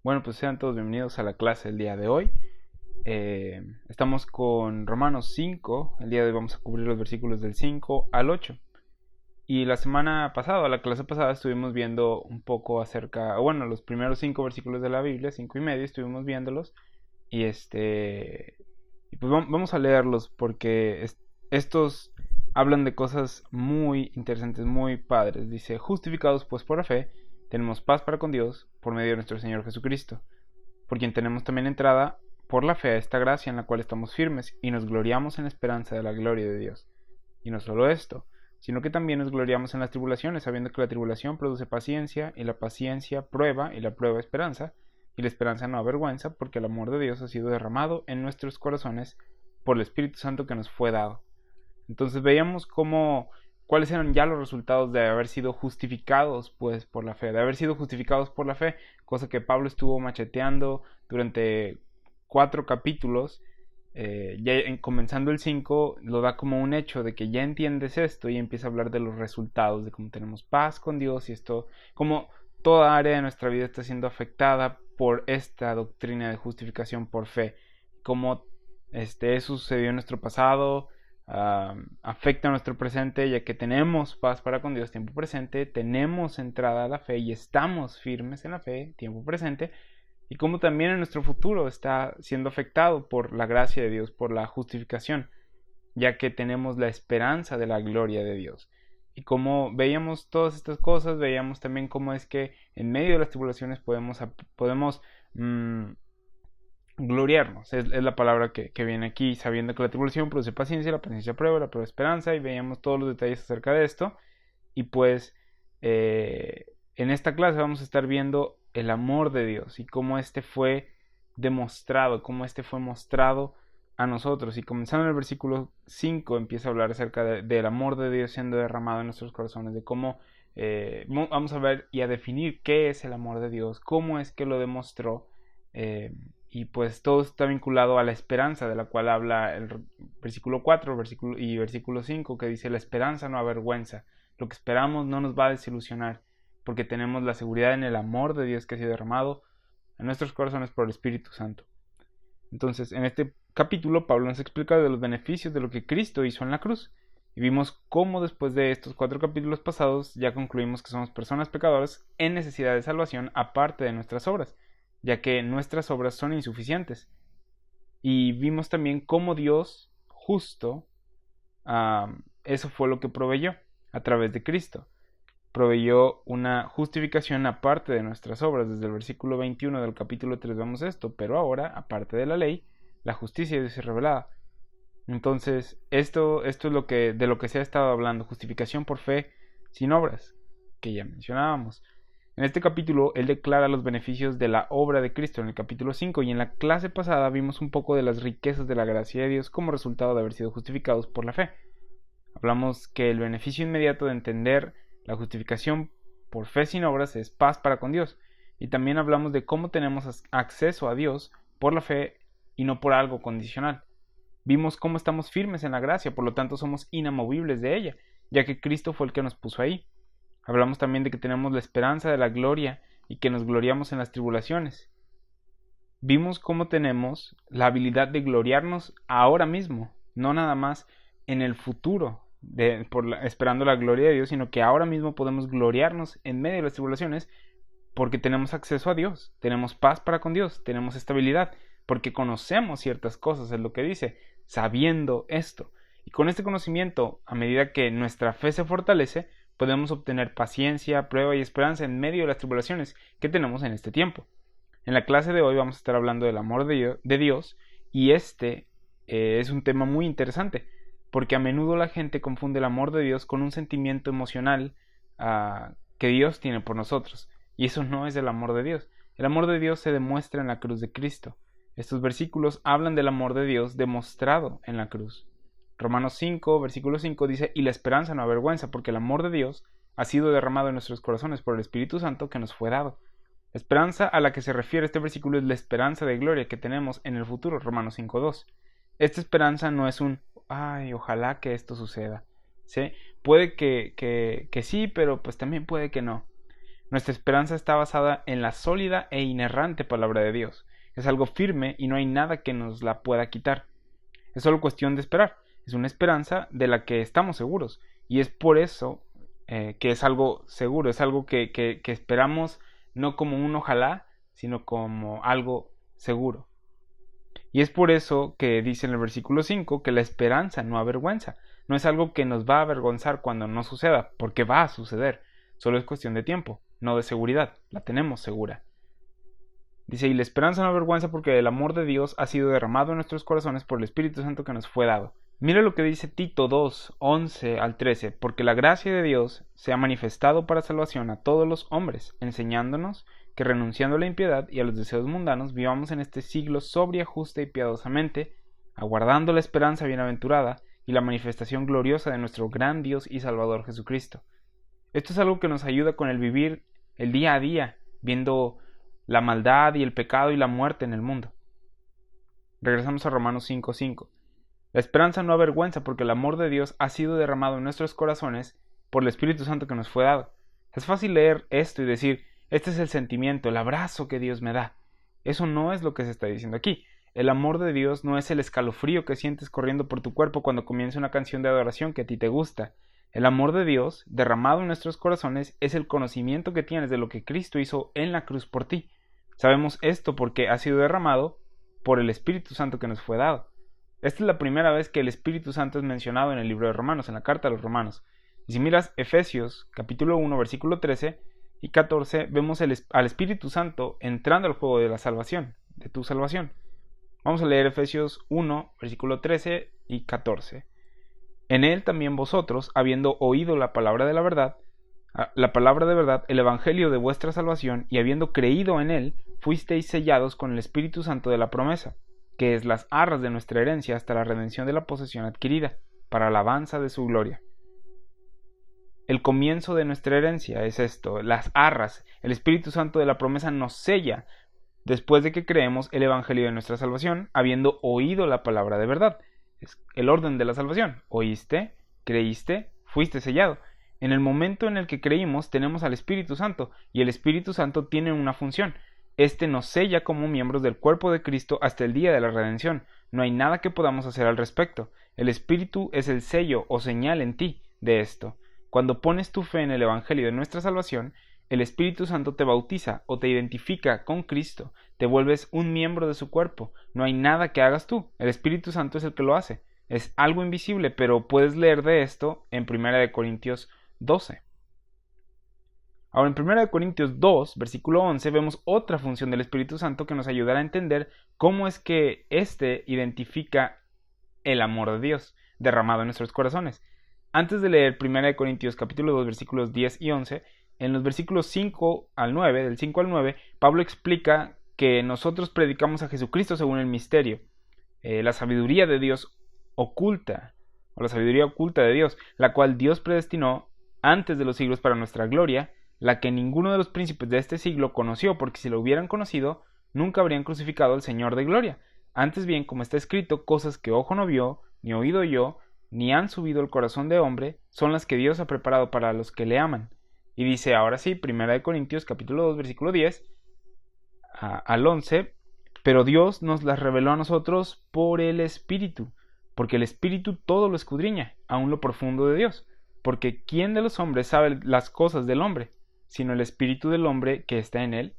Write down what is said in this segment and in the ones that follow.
Bueno, pues sean todos bienvenidos a la clase del día de hoy. Estamos con Romanos 5. El día de hoy vamos a cubrir los versículos del 5 al 8. Y la semana pasada, la clase pasada, estuvimos viendo un poco acerca, bueno, los primeros 5 versículos de la Biblia, 5 y medio, estuvimos viéndolos. Y y pues vamos a leerlos porque estos hablan de cosas muy interesantes, muy padres. Dice: justificados pues por la fe, tenemos paz para con Dios por medio de nuestro Señor Jesucristo, por quien tenemos también entrada por la fe a esta gracia en la cual estamos firmes y nos gloriamos en la esperanza de la gloria de Dios. Y no solo esto, sino que también nos gloriamos en las tribulaciones, sabiendo que la tribulación produce paciencia, y la paciencia prueba, y la prueba esperanza, y la esperanza no avergüenza, porque el amor de Dios ha sido derramado en nuestros corazones por el Espíritu Santo que nos fue dado. Entonces veíamos cuáles eran ya los resultados de haber sido justificados pues por la fe, de haber sido justificados por la fe, cosa que Pablo estuvo macheteando durante 4 capítulos. Comenzando el 5 lo da como un hecho de que ya entiendes esto y empieza a hablar de los resultados, de cómo tenemos paz con Dios y esto, como toda área de nuestra vida está siendo afectada por esta doctrina de justificación por fe, cómo eso sucedió en nuestro pasado, afecta a nuestro presente, ya que tenemos paz para con Dios tiempo presente, tenemos entrada a la fe y estamos firmes en la fe tiempo presente, y como también en nuestro futuro está siendo afectado por la gracia de Dios, por la justificación, ya que tenemos la esperanza de la gloria de Dios. Y como veíamos todas estas cosas, veíamos también cómo es que en medio de las tribulaciones podemos gloriarnos, es la palabra que viene aquí, sabiendo que la tribulación produce paciencia, la paciencia prueba, la prueba esperanza, y veíamos todos los detalles acerca de esto. Y pues en esta clase vamos a estar viendo el amor de Dios y cómo este fue demostrado, cómo este fue mostrado a nosotros. Y comenzando en el versículo 5 empieza a hablar acerca del amor de Dios siendo derramado en nuestros corazones, de cómo vamos a ver y a definir qué es el amor de Dios, cómo es que lo demostró. Y pues todo está vinculado a la esperanza, de la cual habla el versículo 4 versículo 5, que dice: la esperanza no avergüenza, lo que esperamos no nos va a desilusionar, porque tenemos la seguridad en el amor de Dios que ha sido derramado en nuestros corazones por el Espíritu Santo. Entonces, en este capítulo Pablo nos explica de los beneficios de lo que Cristo hizo en la cruz, y vimos cómo después de estos 4 capítulos pasados ya concluimos que somos personas pecadoras en necesidad de salvación aparte de nuestras obras, ya que nuestras obras son insuficientes. Y vimos también cómo Dios justo, eso fue lo que proveyó a través de Cristo. Proveyó una justificación aparte de nuestras obras. Desde el versículo 21 del capítulo 3 vemos esto: pero ahora, aparte de la ley, la justicia de Dios es revelada. Entonces, esto es de lo que se ha estado hablando: justificación por fe sin obras, que ya mencionábamos. En este capítulo, él declara los beneficios de la obra de Cristo en el capítulo 5, y en la clase pasada vimos un poco de las riquezas de la gracia de Dios como resultado de haber sido justificados por la fe. Hablamos que el beneficio inmediato de entender la justificación por fe sin obras es paz para con Dios, y también hablamos de cómo tenemos acceso a Dios por la fe y no por algo condicional. Vimos cómo estamos firmes en la gracia, por lo tanto somos inamovibles de ella, ya que Cristo fue el que nos puso ahí. Hablamos también de que tenemos la esperanza de la gloria y que nos gloriamos en las tribulaciones. Vimos cómo tenemos la habilidad de gloriarnos ahora mismo, no nada más en el futuro, esperando la gloria de Dios, sino que ahora mismo podemos gloriarnos en medio de las tribulaciones porque tenemos acceso a Dios, tenemos paz para con Dios, tenemos estabilidad, porque conocemos ciertas cosas, es lo que dice, sabiendo esto. Y con este conocimiento, a medida que nuestra fe se fortalece, podemos obtener paciencia, prueba y esperanza en medio de las tribulaciones que tenemos en este tiempo. En la clase de hoy vamos a estar hablando del amor de Dios, y es un tema muy interesante, porque a menudo la gente confunde el amor de Dios con un sentimiento emocional que Dios tiene por nosotros, y eso no es el amor de Dios. El amor de Dios se demuestra en la cruz de Cristo. Estos versículos hablan del amor de Dios demostrado en la cruz. Romanos 5, versículo 5 dice: y la esperanza no avergüenza, porque el amor de Dios ha sido derramado en nuestros corazones por el Espíritu Santo que nos fue dado. La esperanza a la que se refiere este versículo es la esperanza de gloria que tenemos en el futuro, Romanos 5:2. Esta esperanza no es un ay, ojalá que esto suceda, ¿sí? Puede que sí, pero pues también puede que no. Nuestra esperanza está basada en la sólida e inerrante palabra de Dios. Es algo firme y no hay nada que nos la pueda quitar. Es solo cuestión de esperar. Es una esperanza de la que estamos seguros. Y es por eso que es algo seguro. Es algo que esperamos no como un ojalá, sino como algo seguro. Y es por eso que dice en el versículo 5 que la esperanza no avergüenza. No es algo que nos va a avergonzar cuando no suceda, porque va a suceder. Solo es cuestión de tiempo, no de seguridad. La tenemos segura. Dice, y la esperanza no avergüenza porque el amor de Dios ha sido derramado en nuestros corazones por el Espíritu Santo que nos fue dado. Mira lo que dice Tito 2, 11 al 13, porque la gracia de Dios se ha manifestado para salvación a todos los hombres, enseñándonos que renunciando a la impiedad y a los deseos mundanos, vivamos en este siglo sobria, justa y piadosamente, aguardando la esperanza bienaventurada y la manifestación gloriosa de nuestro gran Dios y Salvador Jesucristo. Esto es algo que nos ayuda con el vivir el día a día, viendo la maldad y el pecado y la muerte en el mundo. Regresamos a Romanos 5:5. La esperanza no avergüenza porque el amor de Dios ha sido derramado en nuestros corazones por el Espíritu Santo que nos fue dado. Es fácil leer esto y decir, este es el sentimiento, el abrazo que Dios me da. Eso no es lo que se está diciendo aquí. El amor de Dios no es el escalofrío que sientes corriendo por tu cuerpo cuando comienza una canción de adoración que a ti te gusta. El amor de Dios, derramado en nuestros corazones, es el conocimiento que tienes de lo que Cristo hizo en la cruz por ti. Sabemos esto porque ha sido derramado por el Espíritu Santo que nos fue dado. Esta es la primera vez que el Espíritu Santo es mencionado en el libro de Romanos, en la carta a los Romanos. Y si miras Efesios capítulo 1, versículo 13 y 14, vemos al Espíritu Santo entrando al juego de la salvación, de tu salvación. Vamos a leer Efesios 1, versículo 13 y 14. En él también vosotros, habiendo oído la palabra de verdad, el evangelio de vuestra salvación, y habiendo creído en él, fuisteis sellados con el Espíritu Santo de la promesa, que es las arras de nuestra herencia hasta la redención de la posesión adquirida, para alabanza de su gloria. El comienzo de nuestra herencia es esto, las arras. El Espíritu Santo de la promesa nos sella después de que creemos el evangelio de nuestra salvación, habiendo oído la palabra de verdad. Es el orden de la salvación. Oíste, creíste, fuiste sellado. En el momento en el que creímos tenemos al Espíritu Santo, y el Espíritu Santo tiene una función. Este nos sella como miembros del cuerpo de Cristo hasta el día de la redención. No hay nada que podamos hacer al respecto. El Espíritu es el sello o señal en ti de esto. Cuando pones tu fe en el Evangelio de nuestra salvación, el Espíritu Santo te bautiza o te identifica con Cristo. Te vuelves un miembro de su cuerpo. No hay nada que hagas tú. El Espíritu Santo es el que lo hace. Es algo invisible, pero puedes leer de esto en 1 Corintios 12. Ahora en 1 Corintios 2, versículo 11, vemos otra función del Espíritu Santo que nos ayudará a entender cómo es que éste identifica el amor de Dios derramado en nuestros corazones. Antes de leer 1 Corintios capítulo 2, versículos 10 y 11, en los versículos 5 al 9, del 5 al 9, Pablo explica que nosotros predicamos a Jesucristo según el misterio, la sabiduría de Dios oculta, o la sabiduría oculta de Dios, la cual Dios predestinó antes de los siglos para nuestra gloria, la que ninguno de los príncipes de este siglo conoció, porque si lo hubieran conocido, nunca habrían crucificado al Señor de gloria. Antes bien, como está escrito, cosas que ojo no vio, ni oído oyó, ni han subido al corazón de hombre, son las que Dios ha preparado para los que le aman. Y dice ahora sí, 1 Corintios capítulo 2, versículo 10 al 11, pero Dios nos las reveló a nosotros por el Espíritu, porque el Espíritu todo lo escudriña, aun lo profundo de Dios. Porque ¿quién de los hombres sabe las cosas del hombre, sino el Espíritu del hombre que está en él?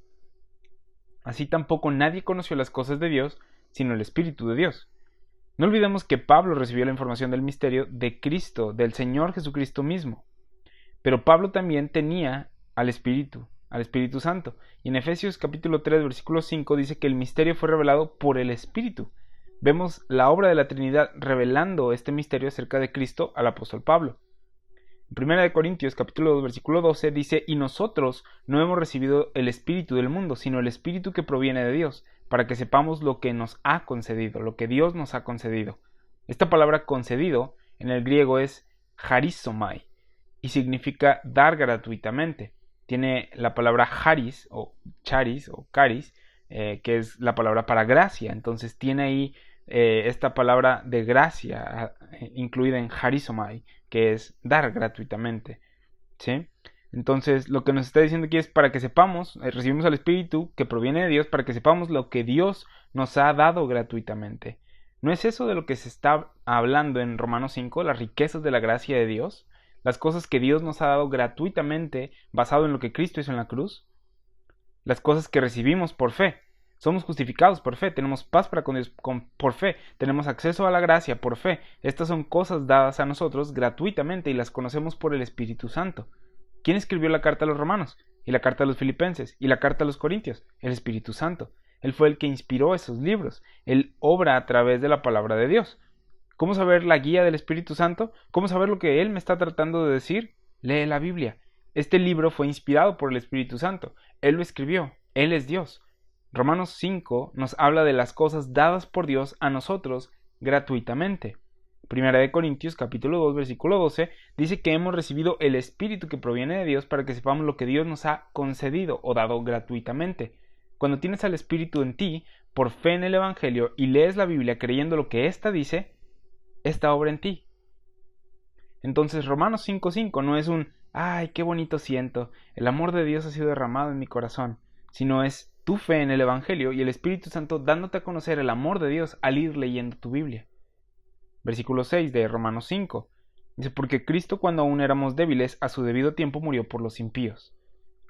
Así tampoco nadie conoció las cosas de Dios, sino el Espíritu de Dios. No olvidemos que Pablo recibió la información del misterio de Cristo, del Señor Jesucristo mismo. Pero Pablo también tenía al Espíritu Santo. Y en Efesios capítulo 3, versículo 5 dice que el misterio fue revelado por el Espíritu. Vemos la obra de la Trinidad revelando este misterio acerca de Cristo al apóstol Pablo. En 1 Corintios capítulo 2, versículo 12 dice, y nosotros no hemos recibido el espíritu del mundo, sino el Espíritu que proviene de Dios, para que sepamos lo que nos ha concedido, lo que Dios nos ha concedido. Esta palabra concedido en el griego es charizomai y significa dar gratuitamente. Tiene la palabra charis o charis o caris, que es la palabra para gracia. Entonces tiene ahí esta palabra de gracia incluida en charizomai, que es dar gratuitamente, ¿sí? Entonces, lo que nos está diciendo aquí es para que sepamos, recibimos al Espíritu que proviene de Dios, para que sepamos lo que Dios nos ha dado gratuitamente. ¿No es eso de lo que se está hablando en Romanos 5, las riquezas de la gracia de Dios? Las cosas que Dios nos ha dado gratuitamente basado en lo que Cristo hizo en la cruz. Las cosas que recibimos por fe. Somos justificados por fe, tenemos paz para con Dios por fe, tenemos acceso a la gracia por fe. Estas son cosas dadas a nosotros gratuitamente y las conocemos por el Espíritu Santo. ¿Quién escribió la carta a los romanos? Y la carta a los filipenses? ¿Y la carta a los corintios? El Espíritu Santo. Él fue el que inspiró esos libros. Él obra a través de la palabra de Dios. ¿Cómo saber la guía del Espíritu Santo? ¿Cómo saber lo que Él me está tratando de decir? Lee la Biblia. Este libro fue inspirado por el Espíritu Santo. Él lo escribió. Él es Dios. Romanos 5 nos habla de las cosas dadas por Dios a nosotros gratuitamente. Primera de Corintios capítulo 2 versículo 12 dice que hemos recibido el Espíritu que proviene de Dios para que sepamos lo que Dios nos ha concedido o dado gratuitamente. Cuando tienes al Espíritu en ti, por fe en el Evangelio y lees la Biblia creyendo lo que ésta dice, esta obra en ti. Entonces Romanos 5:5 no es un ¡ay, qué bonito siento! El amor de Dios ha sido derramado en mi corazón, sino es tu fe en el Evangelio y el Espíritu Santo dándote a conocer el amor de Dios al ir leyendo tu Biblia. Versículo 6 de Romanos 5. Dice, porque Cristo cuando aún éramos débiles, a su debido tiempo murió por los impíos.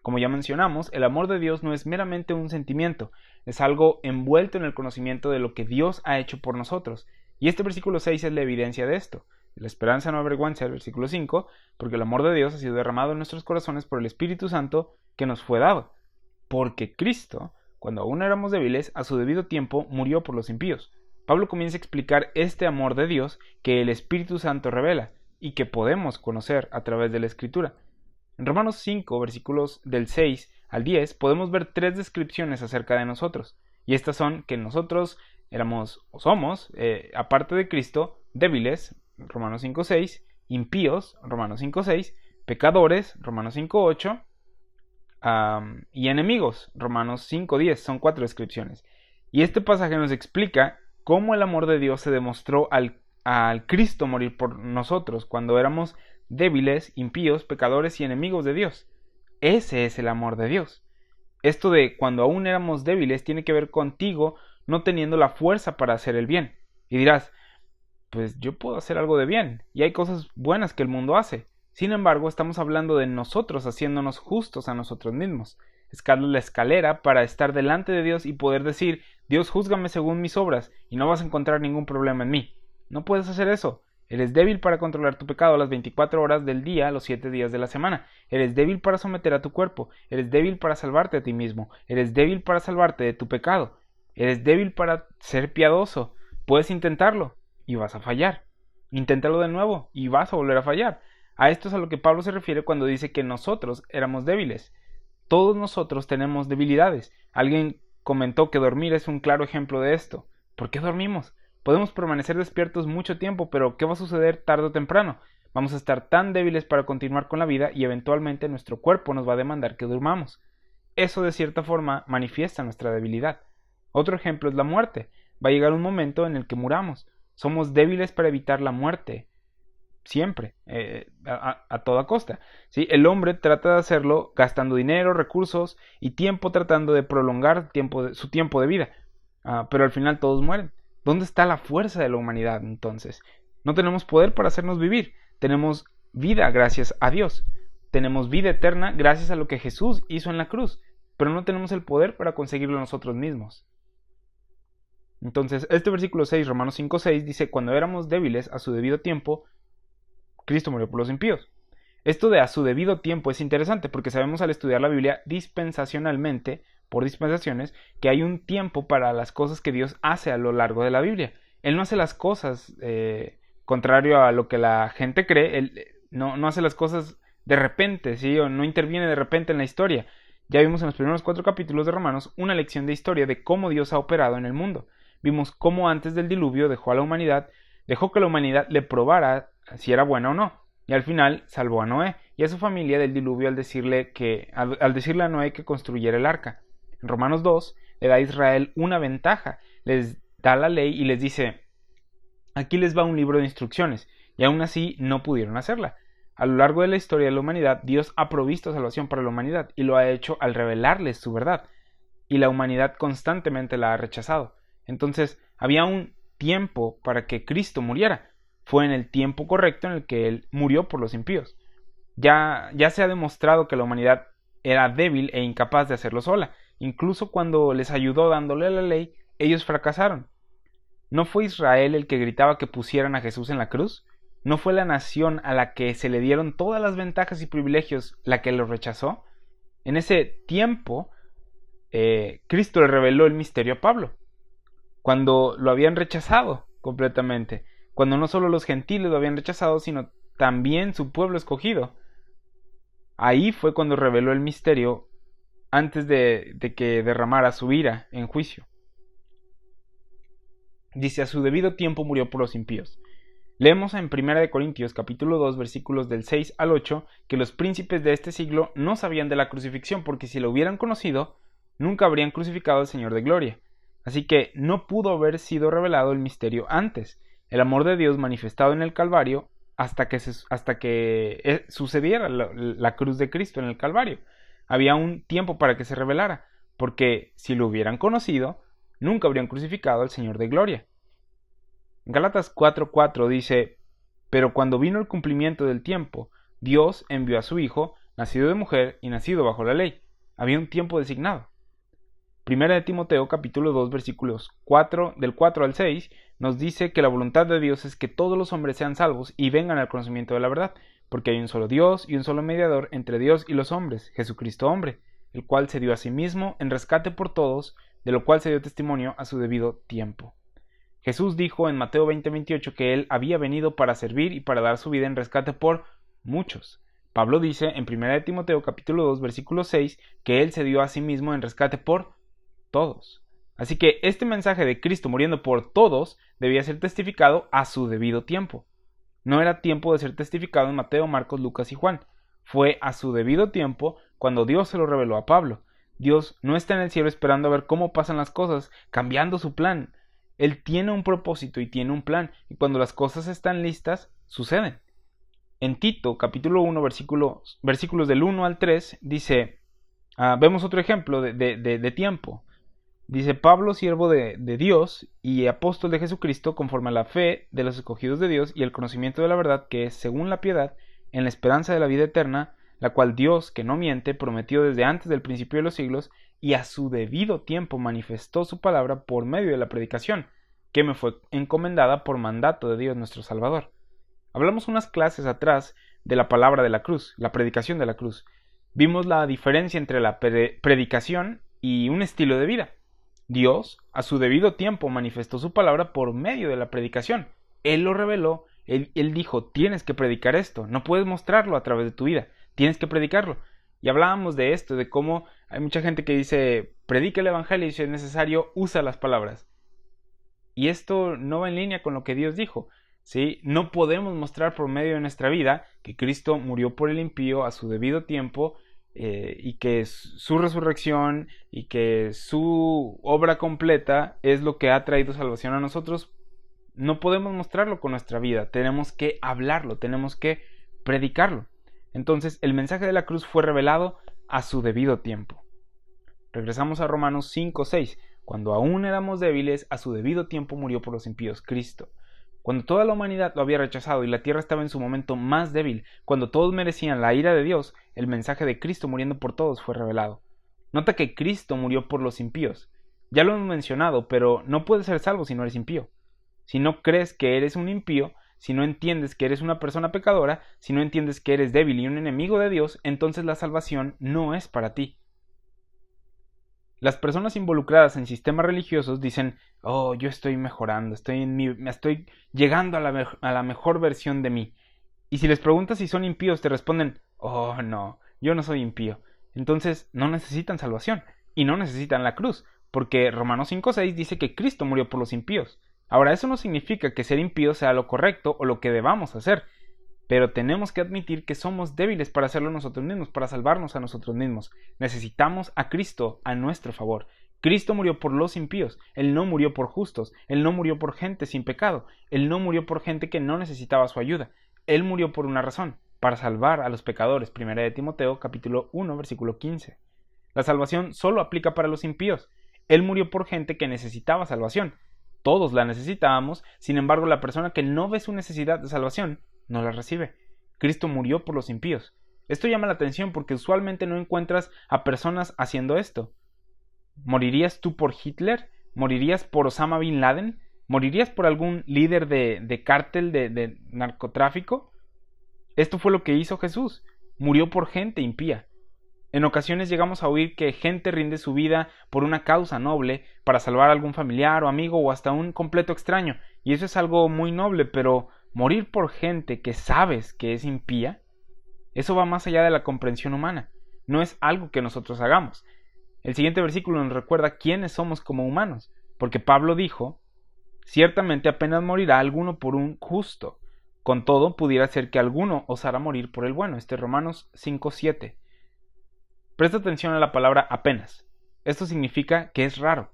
Como ya mencionamos, el amor de Dios no es meramente un sentimiento, es algo envuelto en el conocimiento de lo que Dios ha hecho por nosotros. Y este versículo 6 es la evidencia de esto. La esperanza no avergüenza, el versículo 5, porque el amor de Dios ha sido derramado en nuestros corazones por el Espíritu Santo que nos fue dado. Porque Cristo, cuando aún éramos débiles, a su debido tiempo murió por los impíos. Pablo comienza a explicar este amor de Dios que el Espíritu Santo revela y que podemos conocer a través de la Escritura. En Romanos 5, versículos del 6 al 10, podemos ver 3 descripciones acerca de nosotros. Y estas son que nosotros éramos o somos, aparte de Cristo, débiles, Romanos 5:6, impíos, Romanos 5:6, pecadores, Romanos 5:8, y enemigos, Romanos 5:10, son 4 descripciones. Y este pasaje nos explica cómo el amor de Dios se demostró al Cristo morir por nosotros cuando éramos débiles, impíos, pecadores y enemigos de Dios. Ese es el amor de Dios. Esto de cuando aún éramos débiles tiene que ver contigo no teniendo la fuerza para hacer el bien. Y dirás, pues yo puedo hacer algo de bien, y hay cosas buenas que el mundo hace. Sin embargo, estamos hablando de nosotros haciéndonos justos a nosotros mismos. Escalar la escalera para estar delante de Dios y poder decir, Dios, júzgame según mis obras, y no vas a encontrar ningún problema en mí. No puedes hacer eso. Eres débil para controlar tu pecado las 24 horas del día, los 7 días de la semana. Eres débil para someter a tu cuerpo. Eres débil para salvarte a ti mismo. Eres débil para salvarte de tu pecado. Eres débil para ser piadoso. Puedes intentarlo y vas a fallar. Inténtalo de nuevo y vas a volver a fallar. A esto es a lo que Pablo se refiere cuando dice que nosotros éramos débiles. Todos nosotros tenemos debilidades. Alguien comentó que dormir es un claro ejemplo de esto. ¿Por qué dormimos? Podemos permanecer despiertos mucho tiempo, pero ¿qué va a suceder tarde o temprano? Vamos a estar tan débiles para continuar con la vida y eventualmente nuestro cuerpo nos va a demandar que durmamos. Eso de cierta forma manifiesta nuestra debilidad. Otro ejemplo es la muerte. Va a llegar un momento en el que muramos. Somos débiles para evitar la muerte. Siempre, a toda costa. ¿Sí? El hombre trata de hacerlo gastando dinero, recursos y tiempo tratando de prolongar su tiempo de vida. Pero al final todos mueren. ¿Dónde está la fuerza de la humanidad entonces? No tenemos poder para hacernos vivir. Tenemos vida gracias a Dios. Tenemos vida eterna gracias a lo que Jesús hizo en la cruz. Pero no tenemos el poder para conseguirlo nosotros mismos. Entonces, este versículo 6, Romanos 5:6, dice, cuando éramos débiles a su debido tiempo, Cristo murió por los impíos. Esto de a su debido tiempo es interesante porque sabemos al estudiar la Biblia dispensacionalmente, por dispensaciones, que hay un tiempo para las cosas que Dios hace a lo largo de la Biblia. Él no hace las cosas contrario a lo que la gente cree. Él no hace las cosas de repente, ¿sí? O no interviene de repente en la historia. Ya vimos en los primeros 4 capítulos de Romanos una lección de historia de cómo Dios ha operado en el mundo. Vimos cómo antes del diluvio dejó que la humanidad le probara si era buena o no. Y al final salvó a Noé y a su familia del diluvio al decirle a Noé que construyera el arca. En Romanos 2 le da a Israel una ventaja, les da la ley y les dice, aquí les va un libro de instrucciones, y aún así no pudieron hacerla. A lo largo de la historia de la humanidad, Dios ha provisto salvación para la humanidad y lo ha hecho al revelarles su verdad. Y la humanidad constantemente la ha rechazado. Entonces, había un tiempo para que Cristo muriera. Fue en el tiempo correcto en el que Él murió por los impíos. Ya se ha demostrado que la humanidad era débil e incapaz de hacerlo sola. Incluso cuando les ayudó dándole la ley, ellos fracasaron. ¿No fue Israel el que gritaba que pusieran a Jesús en la cruz? ¿No fue la nación a la que se le dieron todas las ventajas y privilegios la que lo rechazó? En ese tiempo, Cristo le reveló el misterio a Pablo, cuando lo habían rechazado completamente, cuando no solo los gentiles lo habían rechazado, sino también su pueblo escogido. Ahí fue cuando reveló el misterio antes de que derramara su ira en juicio. Dice, a su debido tiempo murió por los impíos. Leemos en 1 Corintios capítulo 2 versículos del 6 al 8 que los príncipes de este siglo no sabían de la crucifixión, porque si lo hubieran conocido, nunca habrían crucificado al Señor de gloria. Así que no pudo haber sido revelado el misterio antes, el amor de Dios manifestado en el Calvario, hasta que sucediera la cruz de Cristo en el Calvario. Había un tiempo para que se revelara, porque si lo hubieran conocido, nunca habrían crucificado al Señor de gloria. Gálatas 4:4 dice, pero cuando vino el cumplimiento del tiempo, Dios envió a su Hijo, nacido de mujer y nacido bajo la ley. Había un tiempo designado. Primera de Timoteo capítulo 2 versículos del 4 al 6 nos dice que la voluntad de Dios es que todos los hombres sean salvos y vengan al conocimiento de la verdad, porque hay un solo Dios y un solo mediador entre Dios y los hombres, Jesucristo hombre, el cual se dio a sí mismo en rescate por todos, de lo cual se dio testimonio a su debido tiempo. Jesús dijo en Mateo 20:28 que Él había venido para servir y para dar su vida en rescate por muchos. Pablo dice en 1 de Timoteo capítulo 2 versículo 6 que Él se dio a sí mismo en rescate por todos. Así que este mensaje de Cristo muriendo por todos debía ser testificado a su debido tiempo. No era tiempo de ser testificado en Mateo, Marcos, Lucas y Juan. Fue a su debido tiempo cuando Dios se lo reveló a Pablo. Dios no está en el cielo esperando a ver cómo pasan las cosas, cambiando su plan. Él tiene un propósito y tiene un plan, y cuando las cosas están listas, suceden. En Tito, capítulo 1, versículos del 1 al 3, dice, vemos otro ejemplo de tiempo. Dice, Pablo, siervo de Dios y apóstol de Jesucristo, conforme a la fe de los escogidos de Dios y el conocimiento de la verdad, que es según la piedad, en la esperanza de la vida eterna, la cual Dios, que no miente, prometió desde antes del principio de los siglos, y a su debido tiempo manifestó su palabra por medio de la predicación, que me fue encomendada por mandato de Dios nuestro Salvador. Hablamos unas clases atrás de la palabra de la cruz, la predicación de la cruz. Vimos la diferencia entre la predicación y un estilo de vida. Dios, a su debido tiempo, manifestó su palabra por medio de la predicación. Él lo reveló, él dijo, tienes que predicar esto, no puedes mostrarlo a través de tu vida, tienes que predicarlo. Y hablábamos de esto, de cómo hay mucha gente que dice, predica el evangelio y si es necesario, usa las palabras. Y esto no va en línea con lo que Dios dijo, ¿sí? No podemos mostrar por medio de nuestra vida que Cristo murió por el impío a su debido tiempo, y que su resurrección y que su obra completa es lo que ha traído salvación a nosotros. No podemos mostrarlo con nuestra vida, tenemos que hablarlo, tenemos que predicarlo. Entonces el mensaje de la cruz fue revelado a su debido tiempo. Regresamos a Romanos 5:6. Cuando aún éramos débiles, a su debido tiempo murió por los impíos Cristo. Cuando toda la humanidad lo había rechazado y la tierra estaba en su momento más débil, cuando todos merecían la ira de Dios, el mensaje de Cristo muriendo por todos fue revelado. Nota que Cristo murió por los impíos. Ya lo hemos mencionado, pero no puedes ser salvo si no eres impío. Si no crees que eres un impío, si no entiendes que eres una persona pecadora, si no entiendes que eres débil y un enemigo de Dios, entonces la salvación no es para ti. Las personas involucradas en sistemas religiosos dicen, oh, yo estoy mejorando, estoy llegando a la mejor versión de mí. Y si les preguntas si son impíos, te responden, oh, no, yo no soy impío. Entonces no necesitan salvación y no necesitan la cruz, porque Romanos 5:6 dice que Cristo murió por los impíos. Ahora, eso no significa que ser impío sea lo correcto o lo que debamos hacer, pero tenemos que admitir que somos débiles para hacerlo nosotros mismos, para salvarnos a nosotros mismos. Necesitamos a Cristo a nuestro favor. Cristo murió por los impíos, Él no murió por justos, Él no murió por gente sin pecado, Él no murió por gente que no necesitaba su ayuda, Él murió por una razón, para salvar a los pecadores. 1 de Timoteo, capítulo 1, versículo 15. La salvación solo aplica para los impíos. Él murió por gente que necesitaba salvación. Todos la necesitábamos, sin embargo, la persona que no ve su necesidad de salvación no la recibe. Cristo murió por los impíos. Esto llama la atención porque usualmente no encuentras a personas haciendo esto. ¿Morirías tú por Hitler? ¿Morirías por Osama Bin Laden? ¿Morirías por algún líder de cártel de narcotráfico? Esto fue lo que hizo Jesús. Murió por gente impía. En ocasiones llegamos a oír que gente rinde su vida por una causa noble, para salvar a algún familiar o amigo o hasta un completo extraño, y eso es algo muy noble, pero morir por gente que sabes que es impía, eso va más allá de la comprensión humana. No es algo que nosotros hagamos. El siguiente versículo nos recuerda quiénes somos como humanos, porque Pablo dijo: ciertamente apenas morirá alguno por un justo, con todo pudiera ser que alguno osara morir por el bueno. Romanos 5:7. Presta atención a la palabra apenas. Esto significa que es raro.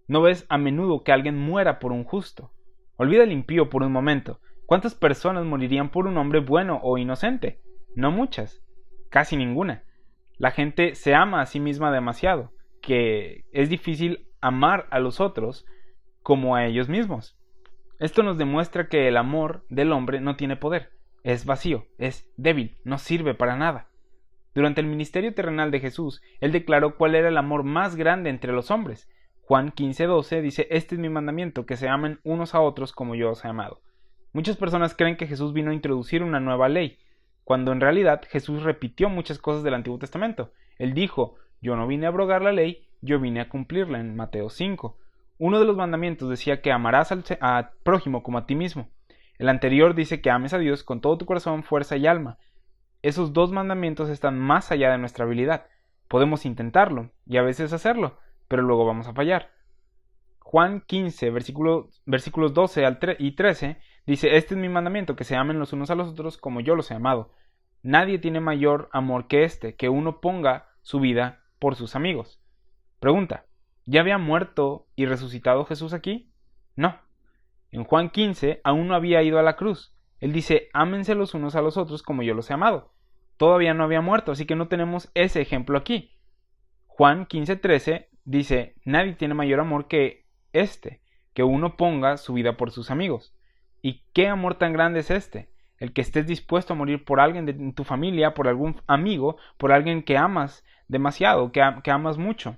No ves a menudo que alguien muera por un justo. Olvida el impío por un momento. ¿Cuántas personas morirían por un hombre bueno o inocente? No muchas, casi ninguna. La gente se ama a sí misma demasiado, que es difícil amar a los otros como a ellos mismos. Esto nos demuestra que el amor del hombre no tiene poder, es vacío, es débil, no sirve para nada. Durante el ministerio terrenal de Jesús, Él declaró cuál era el amor más grande entre los hombres. Juan 15:12 dice: este es mi mandamiento, que se amen unos a otros como yo os he amado. Muchas personas creen que Jesús vino a introducir una nueva ley, cuando en realidad Jesús repitió muchas cosas del Antiguo Testamento. Él dijo: yo no vine a abrogar la ley, yo vine a cumplirla, en Mateo 5. Uno de los mandamientos decía que amarás al prójimo como a ti mismo. El anterior dice que ames a Dios con todo tu corazón, fuerza y alma. Esos dos mandamientos están más allá de nuestra habilidad. Podemos intentarlo y a veces hacerlo, pero luego vamos a fallar. Juan 15, versículos 12 y 13 dice: este es mi mandamiento, que se amen los unos a los otros como yo los he amado. Nadie tiene mayor amor que este, que uno ponga su vida por sus amigos. Pregunta: ¿ya había muerto y resucitado Jesús aquí? No. En Juan 15 aún no había ido a la cruz. Él dice: ámense los unos a los otros como yo los he amado. Todavía no había muerto, así que no tenemos ese ejemplo aquí. Juan 15:13 dice: nadie tiene mayor amor que este, que uno ponga su vida por sus amigos. ¿Y qué amor tan grande es este? El que estés dispuesto a morir por alguien de tu familia, por algún amigo, por alguien que amas demasiado, que amas mucho.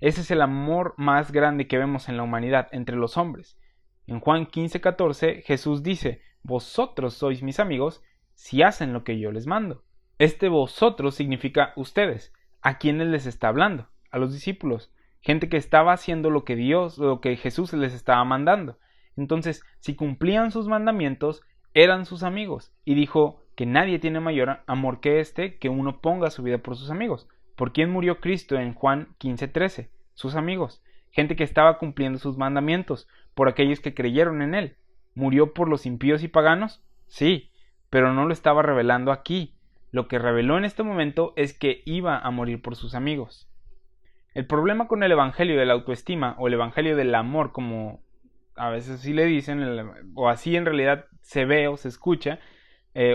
Ese es el amor más grande que vemos en la humanidad, entre los hombres. En Juan 15:14 Jesús dice: vosotros sois mis amigos si hacen lo que yo les mando. Este vosotros significa ustedes. ¿A quiénes les está hablando? A los discípulos, gente que estaba haciendo lo que Jesús les estaba mandando. Entonces, si cumplían sus mandamientos, eran sus amigos. Y dijo que nadie tiene mayor amor que este, que uno ponga su vida por sus amigos. ¿Por quién murió Cristo en Juan 15:13? Sus amigos, gente que estaba cumpliendo sus mandamientos, por aquellos que creyeron en Él. ¿Murió por los impíos y paganos? Sí, pero no lo estaba revelando aquí. Lo que reveló en este momento es que iba a morir por sus amigos. El problema con el evangelio de la autoestima, o el evangelio del amor, como a veces sí le dicen, o así en realidad se ve o se escucha,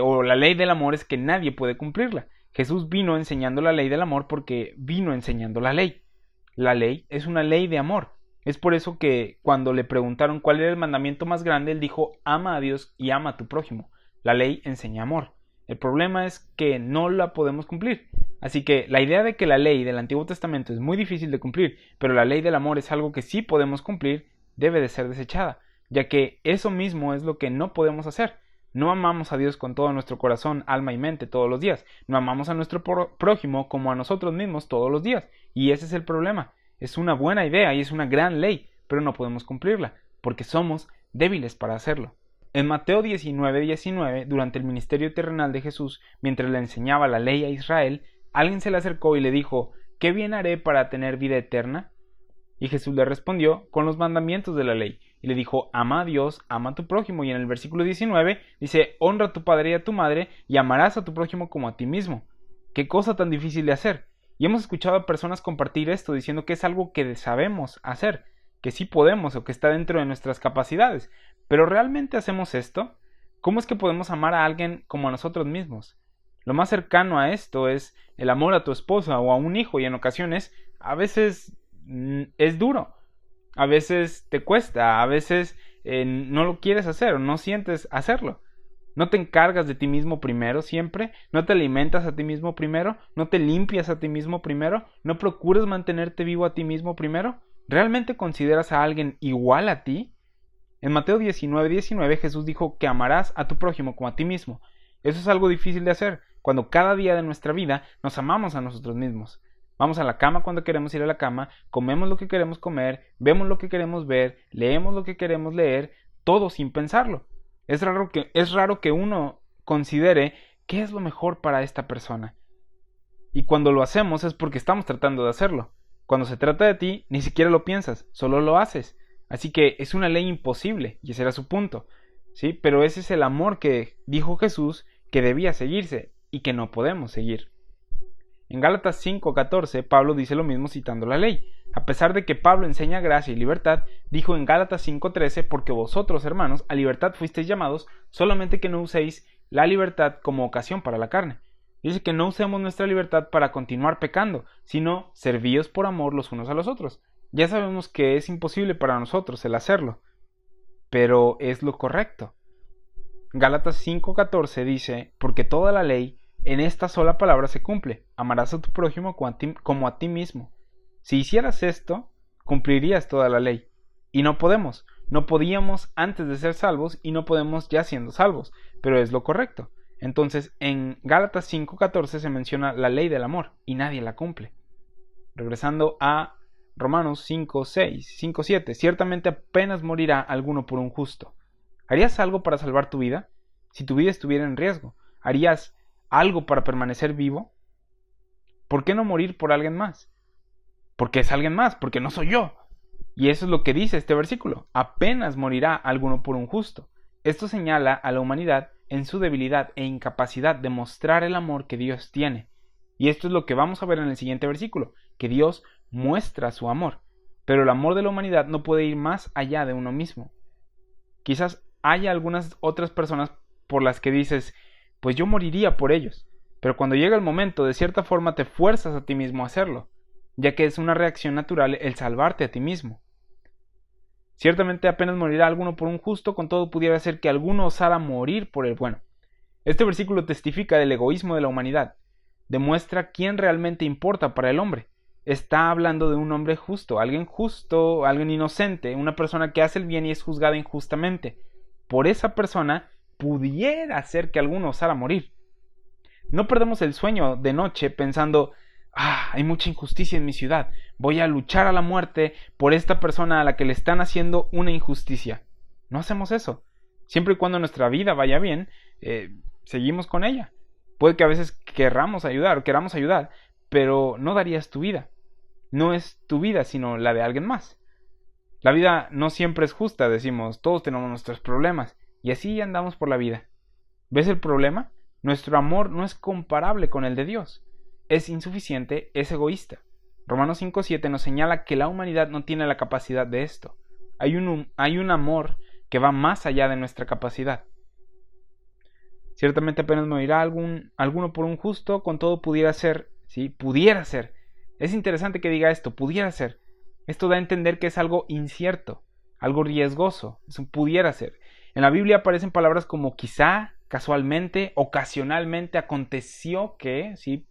o la ley del amor, es que nadie puede cumplirla. Jesús vino enseñando la ley del amor porque vino enseñando la ley. La ley es una ley de amor. Es por eso que cuando le preguntaron cuál era el mandamiento más grande, él dijo: ama a Dios y ama a tu prójimo. La ley enseña amor. El problema es que no la podemos cumplir. Así que la idea de que la ley del Antiguo Testamento es muy difícil de cumplir, pero la ley del amor es algo que sí podemos cumplir, debe de ser desechada, ya que eso mismo es lo que no podemos hacer. No amamos a Dios con todo nuestro corazón, alma y mente todos los días. No amamos a nuestro prójimo como a nosotros mismos todos los días. Y ese es el problema. Es una buena idea y es una gran ley, pero no podemos cumplirla, porque somos débiles para hacerlo. En Mateo 19:19, durante el ministerio terrenal de Jesús, mientras le enseñaba la ley a Israel, alguien se le acercó y le dijo: ¿qué bien haré para tener vida eterna? Y Jesús le respondió: con los mandamientos de la ley. Y le dijo: ama a Dios, ama a tu prójimo. Y en el versículo 19 dice: honra a tu padre y a tu madre, y amarás a tu prójimo como a ti mismo. ¿Qué cosa tan difícil de hacer? Y hemos escuchado a personas compartir esto diciendo que es algo que sabemos hacer, que sí podemos o que está dentro de nuestras capacidades. ¿Pero realmente hacemos esto? ¿Cómo es que podemos amar a alguien como a nosotros mismos? Lo más cercano a esto es el amor a tu esposa o a un hijo, y en ocasiones a veces es duro, a veces te cuesta, a veces no lo quieres hacer o no sientes hacerlo. ¿No te encargas de ti mismo primero siempre? ¿No te alimentas a ti mismo primero? ¿No te limpias a ti mismo primero? ¿No procuras mantenerte vivo a ti mismo primero? ¿Realmente consideras a alguien igual a ti? En Mateo 19:19 Jesús dijo que amarás a tu prójimo como a ti mismo. Eso es algo difícil de hacer cuando cada día de nuestra vida nos amamos a nosotros mismos. Vamos a la cama cuando queremos ir a la cama, comemos lo que queremos comer, vemos lo que queremos ver, leemos lo que queremos leer, todo sin pensarlo. Es raro que uno considere qué es lo mejor para esta persona. Y cuando lo hacemos es porque estamos tratando de hacerlo. Cuando se trata de ti, ni siquiera lo piensas, solo lo haces. Así que es una ley imposible, y ese era su punto. ¿Sí? Pero ese es el amor que dijo Jesús que debía seguirse y que no podemos seguir. En Gálatas 5:14 Pablo dice lo mismo citando la ley. A pesar de que Pablo enseña gracia y libertad, dijo en Gálatas 5:13, porque vosotros, hermanos, a libertad fuisteis llamados, solamente que no uséis la libertad como ocasión para la carne. Dice que no usemos nuestra libertad para continuar pecando, sino servíos por amor los unos a los otros. Ya sabemos que es imposible para nosotros el hacerlo, pero es lo correcto. Gálatas 5:14 dice, porque toda la ley en esta sola palabra se cumple, amarás a tu prójimo como a ti mismo. Si hicieras esto, cumplirías toda la ley. Y no podíamos antes de ser salvos y no podemos ya siendo salvos, pero es lo correcto. Entonces, en Gálatas 5:14 se menciona la ley del amor y nadie la cumple. Regresando a Romanos 5:7, ciertamente apenas morirá alguno por un justo. ¿Harías algo para salvar tu vida? Si tu vida estuviera en riesgo, ¿harías algo para permanecer vivo? ¿Por qué no morir por alguien más? Porque es alguien más, porque no soy yo. Y eso es lo que dice este versículo. Apenas morirá alguno por un justo. Esto señala a la humanidad en su debilidad e incapacidad de mostrar el amor que Dios tiene. Y esto es lo que vamos a ver en el siguiente versículo, que Dios muestra su amor. Pero el amor de la humanidad no puede ir más allá de uno mismo. Quizás haya algunas otras personas por las que dices, pues yo moriría por ellos. Pero cuando llega el momento, de cierta forma te fuerzas a ti mismo a hacerlo, ya que es una reacción natural el salvarte a ti mismo. Ciertamente apenas morirá alguno por un justo, con todo pudiera ser que alguno osara morir por el bueno. Este versículo testifica del egoísmo de la humanidad. Demuestra quién realmente importa para el hombre. Está hablando de un hombre justo, alguien inocente, una persona que hace el bien y es juzgada injustamente. Por esa persona pudiera ser que alguno osara morir. No perdemos el sueño de noche pensando, hay mucha injusticia en mi ciudad, voy a luchar a la muerte por esta persona a la que le están haciendo una injusticia. No hacemos eso. Siempre y cuando nuestra vida vaya bien, seguimos con ella. Puede que a veces queramos ayudar, pero no darías tu vida. No es tu vida, sino la de alguien más. La vida no siempre es justa, decimos, todos tenemos nuestros problemas, y así andamos por la vida. ¿Ves el problema? Nuestro amor no es comparable con el de Dios. Es insuficiente, es egoísta. Romanos 5:7 nos señala que la humanidad no tiene la capacidad de esto. Hay un amor que va más allá de nuestra capacidad. Ciertamente apenas morirá alguno por un justo, con todo pudiera ser, ¿sí? Pudiera ser. Es interesante que diga esto, pudiera ser. Esto da a entender que es algo incierto, algo riesgoso, es un pudiera ser. En la Biblia aparecen palabras como quizá, casualmente, ocasionalmente, aconteció que, ¿sí?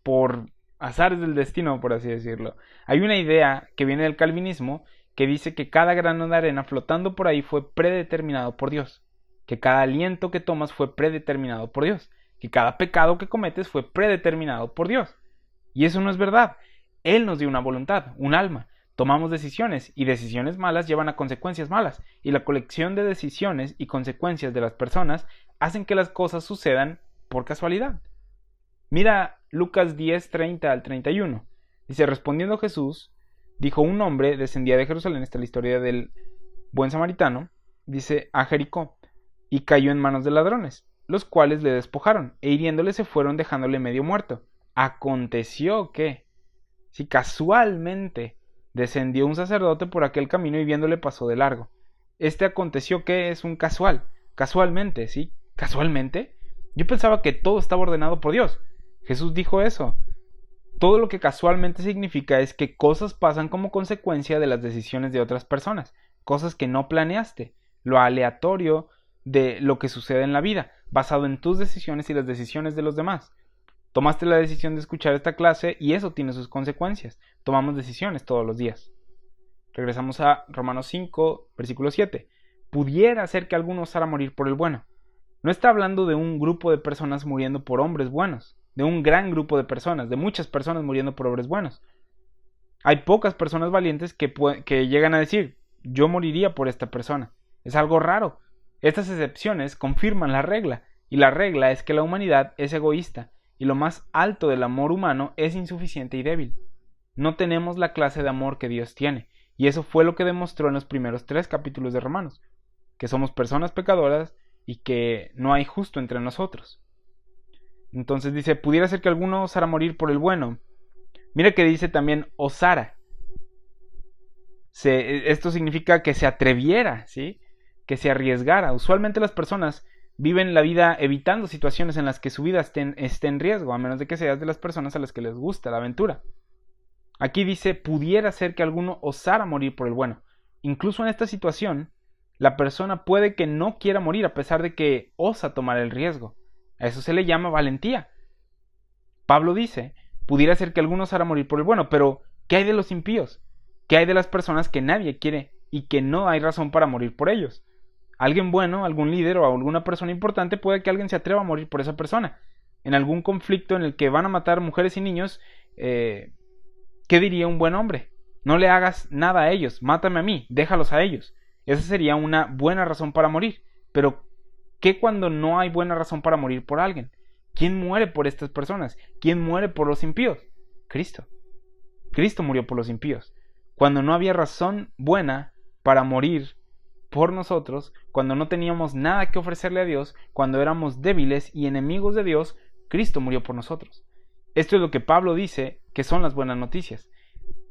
Por azares del destino, por así decirlo. Hay una idea que viene del calvinismo que dice que cada grano de arena flotando por ahí fue predeterminado por Dios, que cada aliento que tomas fue predeterminado por Dios, que cada pecado que cometes fue predeterminado por Dios. Y eso no es verdad. Él nos dio una voluntad, un alma. Tomamos decisiones y decisiones malas llevan a consecuencias malas, y la colección de decisiones y consecuencias de las personas hacen que las cosas sucedan por casualidad. Mira Lucas 10:30 al 31. Dice, respondiendo Jesús, dijo, un hombre descendía de Jerusalén, esta es la historia del buen samaritano, dice, a Jericó, y cayó en manos de ladrones, los cuales le despojaron, e hiriéndole se fueron dejándole medio muerto. Aconteció que, si casualmente descendió un sacerdote por aquel camino y viéndole pasó de largo. Aconteció que es un casual, casualmente, ¿sí? ¿Casualmente? Yo pensaba que todo estaba ordenado por Dios. Jesús dijo eso. Todo lo que casualmente significa es que cosas pasan como consecuencia de las decisiones de otras personas, cosas que no planeaste, lo aleatorio de lo que sucede en la vida, basado en tus decisiones y las decisiones de los demás. Tomaste la decisión de escuchar esta clase y eso tiene sus consecuencias. Tomamos decisiones todos los días. Regresamos a Romanos 5, versículo 7. Pudiera ser que alguno osara morir por el bueno. No está hablando de un grupo de personas muriendo por hombres buenos, de un gran grupo de personas, de muchas personas muriendo por hombres buenos. Hay pocas personas valientes que llegan a decir, yo moriría por esta persona. Es algo raro. Estas excepciones confirman la regla, y la regla es que la humanidad es egoísta, y lo más alto del amor humano es insuficiente y débil. No tenemos la clase de amor que Dios tiene, y eso fue lo que demostró en los primeros 3 capítulos de Romanos, que somos personas pecadoras y que no hay justo entre nosotros. Entonces dice, pudiera ser que alguno osara morir por el bueno. Mira que dice también osara. Esto significa que se atreviera, ¿sí? Que se arriesgara. Usualmente las personas viven la vida evitando situaciones en las que su vida esté en riesgo, a menos de que seas de las personas a las que les gusta la aventura. Aquí dice, pudiera ser que alguno osara morir por el bueno. Incluso en esta situación, la persona puede que no quiera morir a pesar de que osa tomar el riesgo. A eso se le llama valentía. Pablo dice, pudiera ser que alguno osara morir por el bueno, pero ¿qué hay de los impíos? ¿Qué hay de las personas que nadie quiere y que no hay razón para morir por ellos? Alguien bueno, algún líder o alguna persona importante, puede que alguien se atreva a morir por esa persona. En algún conflicto en el que van a matar mujeres y niños, ¿qué diría un buen hombre? No le hagas nada a ellos, mátame a mí, déjalos a ellos. Esa sería una buena razón para morir. Pero, ¿qué cuando no hay buena razón para morir por alguien? ¿Quién muere por estas personas? ¿Quién muere por los impíos? Cristo. Cristo murió por los impíos. Cuando no había razón buena para morir por nosotros, cuando no teníamos nada que ofrecerle a Dios, cuando éramos débiles y enemigos de Dios, Cristo murió por nosotros. Esto es lo que Pablo dice que son las buenas noticias.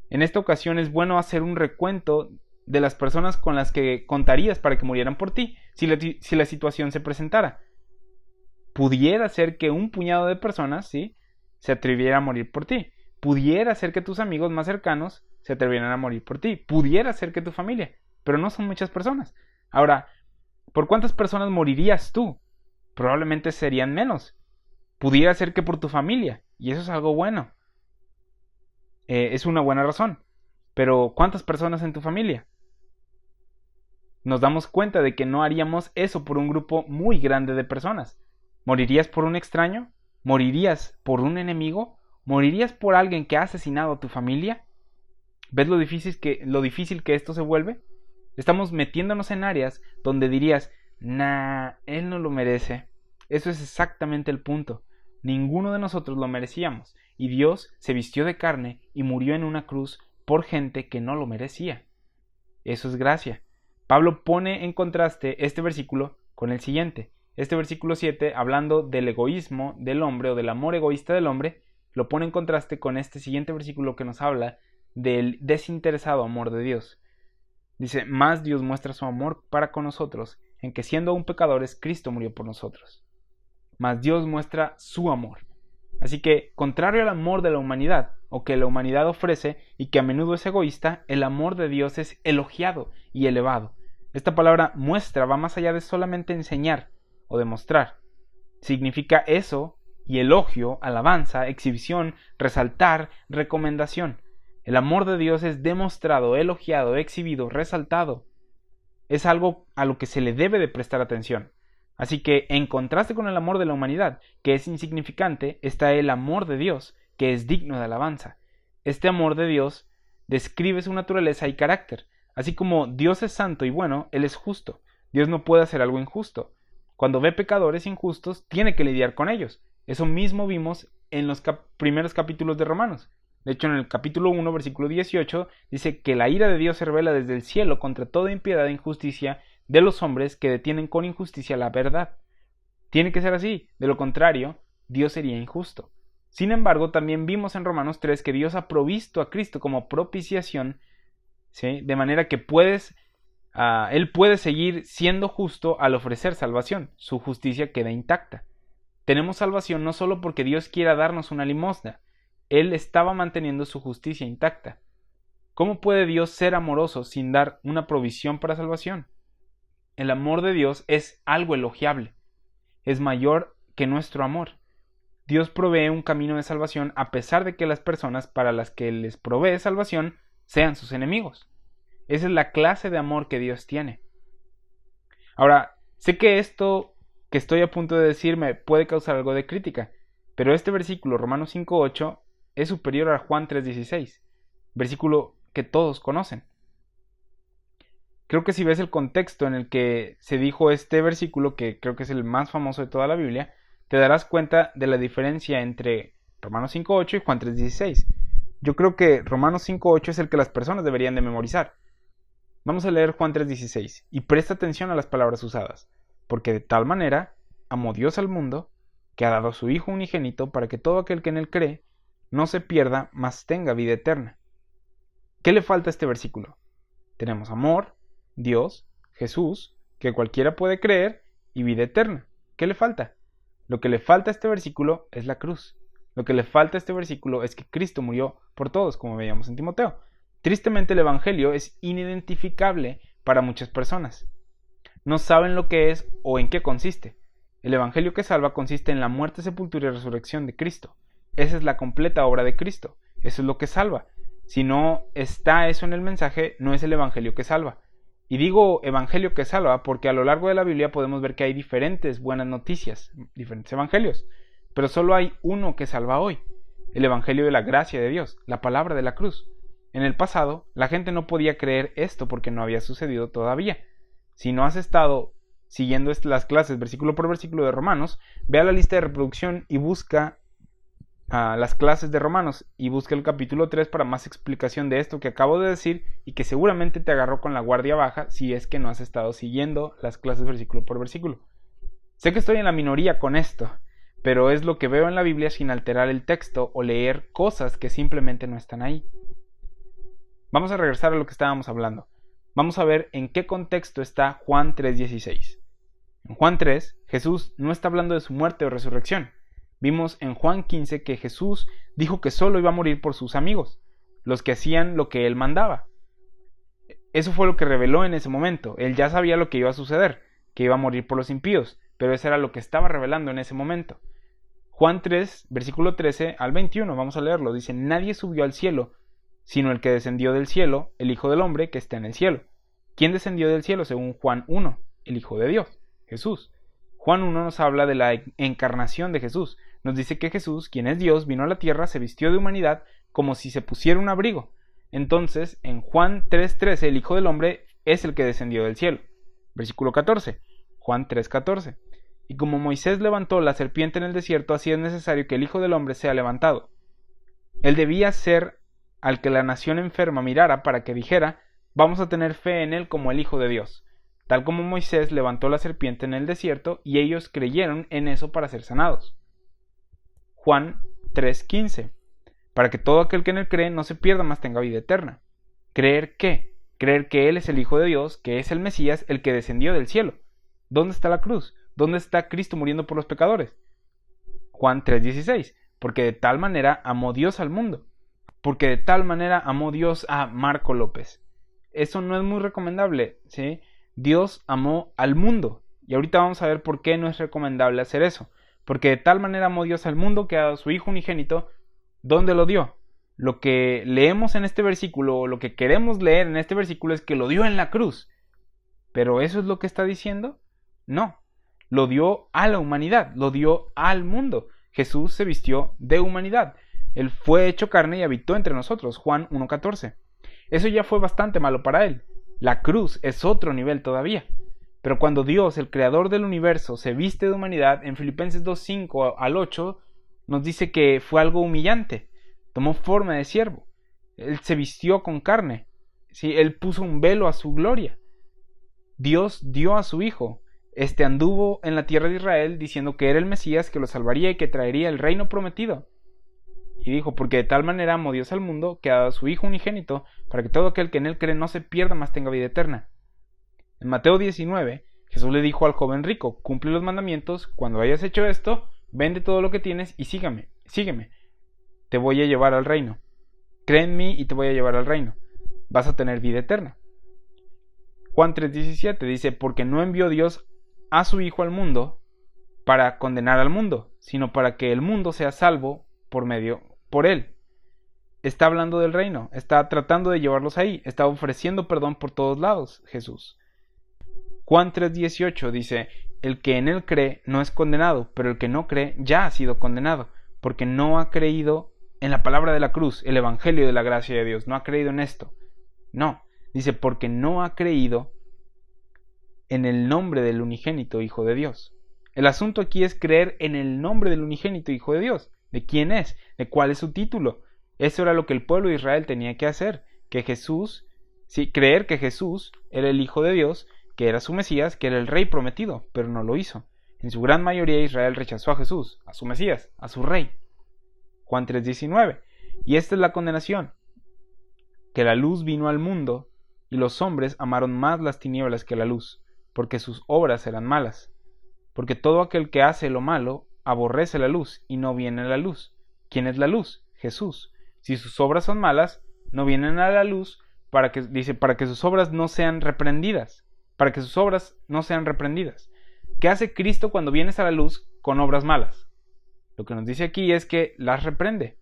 En esta ocasión es bueno hacer un recuento de las personas con las que contarías para que murieran por ti, si la situación se presentara. Pudiera ser que un puñado de personas, ¿sí?, se atreviera a morir por ti. Pudiera ser que tus amigos más cercanos se atrevieran a morir por ti. Pudiera ser que tu familia, pero no son muchas personas. Ahora, ¿por cuántas personas morirías tú? Probablemente serían menos. Pudiera ser que por tu familia, y eso es algo bueno. Es una buena razón. Pero ¿cuántas personas en tu familia? Nos damos cuenta de que no haríamos eso por un grupo muy grande de personas. ¿Morirías por un extraño? ¿Morirías por un enemigo? ¿Morirías por alguien que ha asesinado a tu familia? ¿Ves lo difícil que esto se vuelve? Estamos metiéndonos en áreas donde dirías, nah, él no lo merece. Eso es exactamente el punto. Ninguno de nosotros lo merecíamos, y Dios se vistió de carne y murió en una cruz por gente que no lo merecía. Eso es gracia. Pablo pone en contraste este versículo con el siguiente. Este versículo 7, hablando del egoísmo del hombre o del amor egoísta del hombre, lo pone en contraste con este siguiente versículo que nos habla del desinteresado amor de Dios. Dice, más Dios muestra su amor para con nosotros, en que siendo aún pecadores, Cristo murió por nosotros. Más Dios muestra su amor. Así que, contrario al amor de la humanidad, o que la humanidad ofrece y que a menudo es egoísta, el amor de Dios es elogiado y elevado. Esta palabra muestra va más allá de solamente enseñar o demostrar. Significa eso y elogio, alabanza, exhibición, resaltar, recomendación. El amor de Dios es demostrado, elogiado, exhibido, resaltado. Es algo a lo que se le debe de prestar atención. Así que, en contraste con el amor de la humanidad, que es insignificante, está el amor de Dios, que es digno de alabanza. Este amor de Dios describe su naturaleza y carácter. Así como Dios es santo y bueno, Él es justo. Dios no puede hacer algo injusto. Cuando ve pecadores injustos, tiene que lidiar con ellos. Eso mismo vimos en los primeros capítulos de Romanos. De hecho, en el capítulo 1, versículo 18, dice que la ira de Dios se revela desde el cielo contra toda impiedad e injusticia de los hombres que detienen con injusticia la verdad. Tiene que ser así, de lo contrario, Dios sería injusto. Sin embargo, también vimos en Romanos 3 que Dios ha provisto a Cristo como propiciación, ¿sí?, de manera que puedes Él puede seguir siendo justo al ofrecer salvación. Su justicia queda intacta. Tenemos salvación no solo porque Dios quiera darnos una limosna. Él estaba manteniendo su justicia intacta. ¿Cómo puede Dios ser amoroso sin dar una provisión para salvación? El amor de Dios es algo elogiable. Es mayor que nuestro amor. Dios provee un camino de salvación a pesar de que las personas para las que les provee salvación sean sus enemigos. Esa es la clase de amor que Dios tiene. Ahora, sé que esto que estoy a punto de decir me puede causar algo de crítica, pero este versículo, Romanos 5:8, es superior a Juan 3:16, versículo que todos conocen. Creo que si ves el contexto en el que se dijo este versículo, que creo que es el más famoso de toda la Biblia, te darás cuenta de la diferencia entre Romanos 5:8 y Juan 3:16. Yo creo que Romanos 5:8 es el que las personas deberían de memorizar. Vamos a leer Juan 3:16 y presta atención a las palabras usadas, porque de tal manera amó Dios al mundo, que ha dado a su Hijo unigénito para que todo aquel que en él cree no se pierda, mas tenga vida eterna. ¿Qué le falta a este versículo? Tenemos amor, Dios, Jesús, que cualquiera puede creer, y vida eterna. ¿Qué le falta? Lo que le falta a este versículo es la cruz. Lo que le falta a este versículo es que Cristo murió por todos, como veíamos en Timoteo. Tristemente el Evangelio es inidentificable para muchas personas. No saben lo que es o en qué consiste. El Evangelio que salva consiste en la muerte, sepultura y resurrección de Cristo. Esa es la completa obra de Cristo. Eso es lo que salva. Si no está eso en el mensaje, no es el Evangelio que salva. Y digo Evangelio que salva porque a lo largo de la Biblia podemos ver que hay diferentes buenas noticias, diferentes evangelios, pero solo hay uno que salva hoy, el Evangelio de la gracia de Dios, la palabra de la cruz. En el pasado, la gente no podía creer esto porque no había sucedido todavía. Si no has estado siguiendo las clases versículo por versículo de Romanos, ve a la lista de reproducción y busca las clases de Romanos y busca el capítulo 3 para más explicación de esto que acabo de decir y que seguramente te agarró con la guardia baja si es que no has estado siguiendo las clases versículo por versículo. Sé que estoy en la minoría con esto, pero es lo que veo en la Biblia sin alterar el texto o leer cosas que simplemente no están ahí. Vamos a regresar a lo que estábamos hablando. Vamos a ver en qué contexto está Juan 3:16. En Juan 3, Jesús no está hablando de su muerte o resurrección. Vimos en Juan 15 que Jesús dijo que solo iba a morir por sus amigos, los que hacían lo que él mandaba. Eso fue lo que reveló en ese momento. Él ya sabía lo que iba a suceder, que iba a morir por los impíos, pero eso era lo que estaba revelando en ese momento. Juan 3, versículo 13 al 21, vamos a leerlo. Dice: nadie subió al cielo, sino el que descendió del cielo, el Hijo del Hombre que está en el cielo. ¿Quién descendió del cielo según Juan 1? El Hijo de Dios, Jesús. Juan 1 nos habla de la encarnación de Jesús. Nos dice que Jesús, quien es Dios, vino a la tierra, se vistió de humanidad como si se pusiera un abrigo. Entonces, en Juan 3:13, el Hijo del Hombre es el que descendió del cielo. Versículo 14, Juan 3:14. Y como Moisés levantó la serpiente en el desierto, así es necesario que el Hijo del Hombre sea levantado. Él debía ser al que la nación enferma mirara para que dijera: vamos a tener fe en él como el Hijo de Dios. Tal como Moisés levantó la serpiente en el desierto y ellos creyeron en eso para ser sanados. Juan 3:15. Para que todo aquel que en él cree no se pierda, mas tenga vida eterna. ¿Creer qué? Creer que él es el Hijo de Dios, que es el Mesías, el que descendió del cielo. ¿Dónde está la cruz? ¿Dónde está Cristo muriendo por los pecadores? Juan 3:16. Porque de tal manera amó Dios al mundo. Porque de tal manera amó Dios a Marco López. Eso no es muy recomendable, ¿sí? Dios amó al mundo. Y ahorita vamos a ver por qué no es recomendable hacer eso. Porque de tal manera amó Dios al mundo que ha dado a su Hijo unigénito. ¿Dónde lo dio? Lo que leemos en este versículo, o lo que queremos leer en este versículo, es que lo dio en la cruz. ¿Pero eso es lo que está diciendo? No. Lo dio a la humanidad, lo dio al mundo. Jesús se vistió de humanidad. Él fue hecho carne y habitó entre nosotros. Juan 1:14. Eso ya fue bastante malo para él. La cruz es otro nivel todavía. Pero cuando Dios, el creador del universo, se viste de humanidad, en Filipenses 2:5 al 8, nos dice que fue algo humillante. Tomó forma de siervo. Él se vistió con carne. ¿Sí? Él puso un velo a su gloria. Dios dio a su Hijo. Anduvo en la tierra de Israel diciendo que era el Mesías, que lo salvaría y que traería el reino prometido. Y dijo: porque de tal manera amó Dios al mundo, que ha dado a su Hijo unigénito, para que todo aquel que en él cree no se pierda, mas tenga vida eterna. En Mateo 19, Jesús le dijo al joven rico, cumple los mandamientos, cuando hayas hecho esto, vende todo lo que tienes y sígueme. Te voy a llevar al reino. Cree en mí y te voy a llevar al reino. Vas a tener vida eterna. Juan 3:17 dice, porque no envió Dios a su Hijo al mundo para condenar al mundo, sino para que el mundo sea salvo por él. Está hablando del reino, está tratando de llevarlos ahí, está ofreciendo perdón por todos lados, Jesús. Juan 3:18 dice, el que en él cree no es condenado, pero el que no cree ya ha sido condenado, porque no ha creído en la palabra de la cruz, el evangelio de la gracia de Dios, no ha creído en esto. No, dice, porque no ha creído en el nombre del unigénito Hijo de Dios. El asunto aquí es creer en el nombre del unigénito Hijo de Dios. ¿De quién es? ¿De cuál es su título? Eso era lo que el pueblo de Israel tenía que hacer, creer que Jesús era el Hijo de Dios, que era su Mesías, que era el Rey prometido, pero no lo hizo. En su gran mayoría Israel rechazó a Jesús, a su Mesías, a su Rey. Juan 3:19. Y esta es la condenación, que la luz vino al mundo, y los hombres amaron más las tinieblas que la luz, porque sus obras eran malas. Porque todo aquel que hace lo malo, aborrece la luz, y no viene a la luz. ¿Quién es la luz? Jesús. Si sus obras son malas, no vienen a la luz, para que sus obras no sean reprendidas. ¿Qué hace Cristo cuando vienes a la luz con obras malas? Lo que nos dice aquí es que las reprende.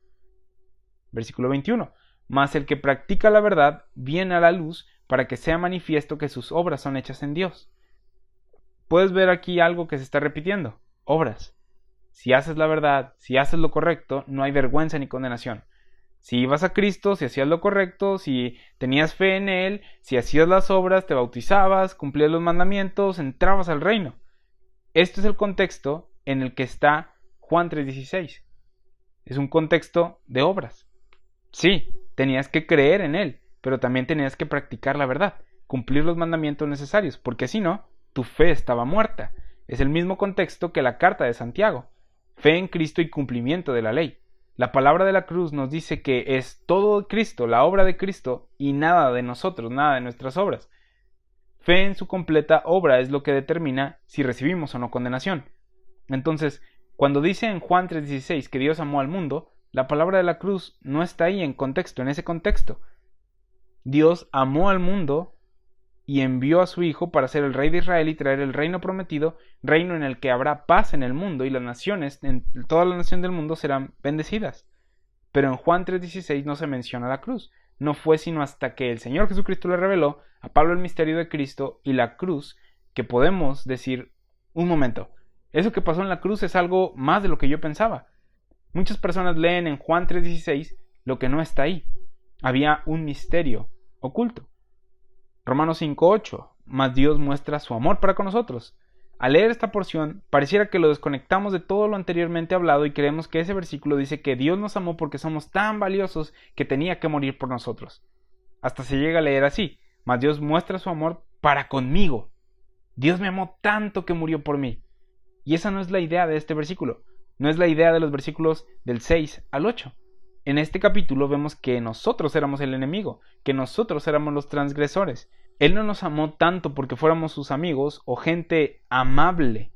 Versículo 21. Mas el que practica la verdad viene a la luz para que sea manifiesto que sus obras son hechas en Dios. Puedes ver aquí algo que se está repitiendo. Obras. Si haces la verdad, si haces lo correcto, no hay vergüenza ni condenación. Si ibas a Cristo, si hacías lo correcto, si tenías fe en Él, si hacías las obras, te bautizabas, cumplías los mandamientos, entrabas al reino. Este es el contexto en el que está Juan 3:16. Es un contexto de obras. Sí, tenías que creer en Él, pero también tenías que practicar la verdad, cumplir los mandamientos necesarios, porque si no, tu fe estaba muerta. Es el mismo contexto que la carta de Santiago. Fe en Cristo y cumplimiento de la ley. La palabra de la cruz nos dice que es todo Cristo, la obra de Cristo, y nada de nosotros, nada de nuestras obras. Fe en su completa obra es lo que determina si recibimos o no condenación. Entonces, cuando dice en Juan 3:16 que Dios amó al mundo, la palabra de la cruz no está ahí en ese contexto. Dios amó al mundo y envió a su Hijo para ser el Rey de Israel y traer el reino prometido, reino en el que habrá paz en el mundo y las naciones, toda la nación del mundo serán bendecidas. Pero en Juan 3:16 no se menciona la cruz. No fue sino hasta que el Señor Jesucristo le reveló a Pablo el misterio de Cristo y la cruz que podemos decir, un momento, eso que pasó en la cruz es algo más de lo que yo pensaba. Muchas personas leen en Juan 3:16 lo que no está ahí. Había un misterio oculto. Romanos 5:8, mas Dios muestra su amor para con nosotros. Al leer esta porción, pareciera que lo desconectamos de todo lo anteriormente hablado y creemos que ese versículo dice que Dios nos amó porque somos tan valiosos que tenía que morir por nosotros. Hasta se llega a leer así, mas Dios muestra su amor para conmigo. Dios me amó tanto que murió por mí. Y esa no es la idea de este versículo, no es la idea de los versículos del 6 al 8. En este capítulo vemos que nosotros éramos el enemigo, que nosotros éramos los transgresores. Él no nos amó tanto porque fuéramos sus amigos o gente amable,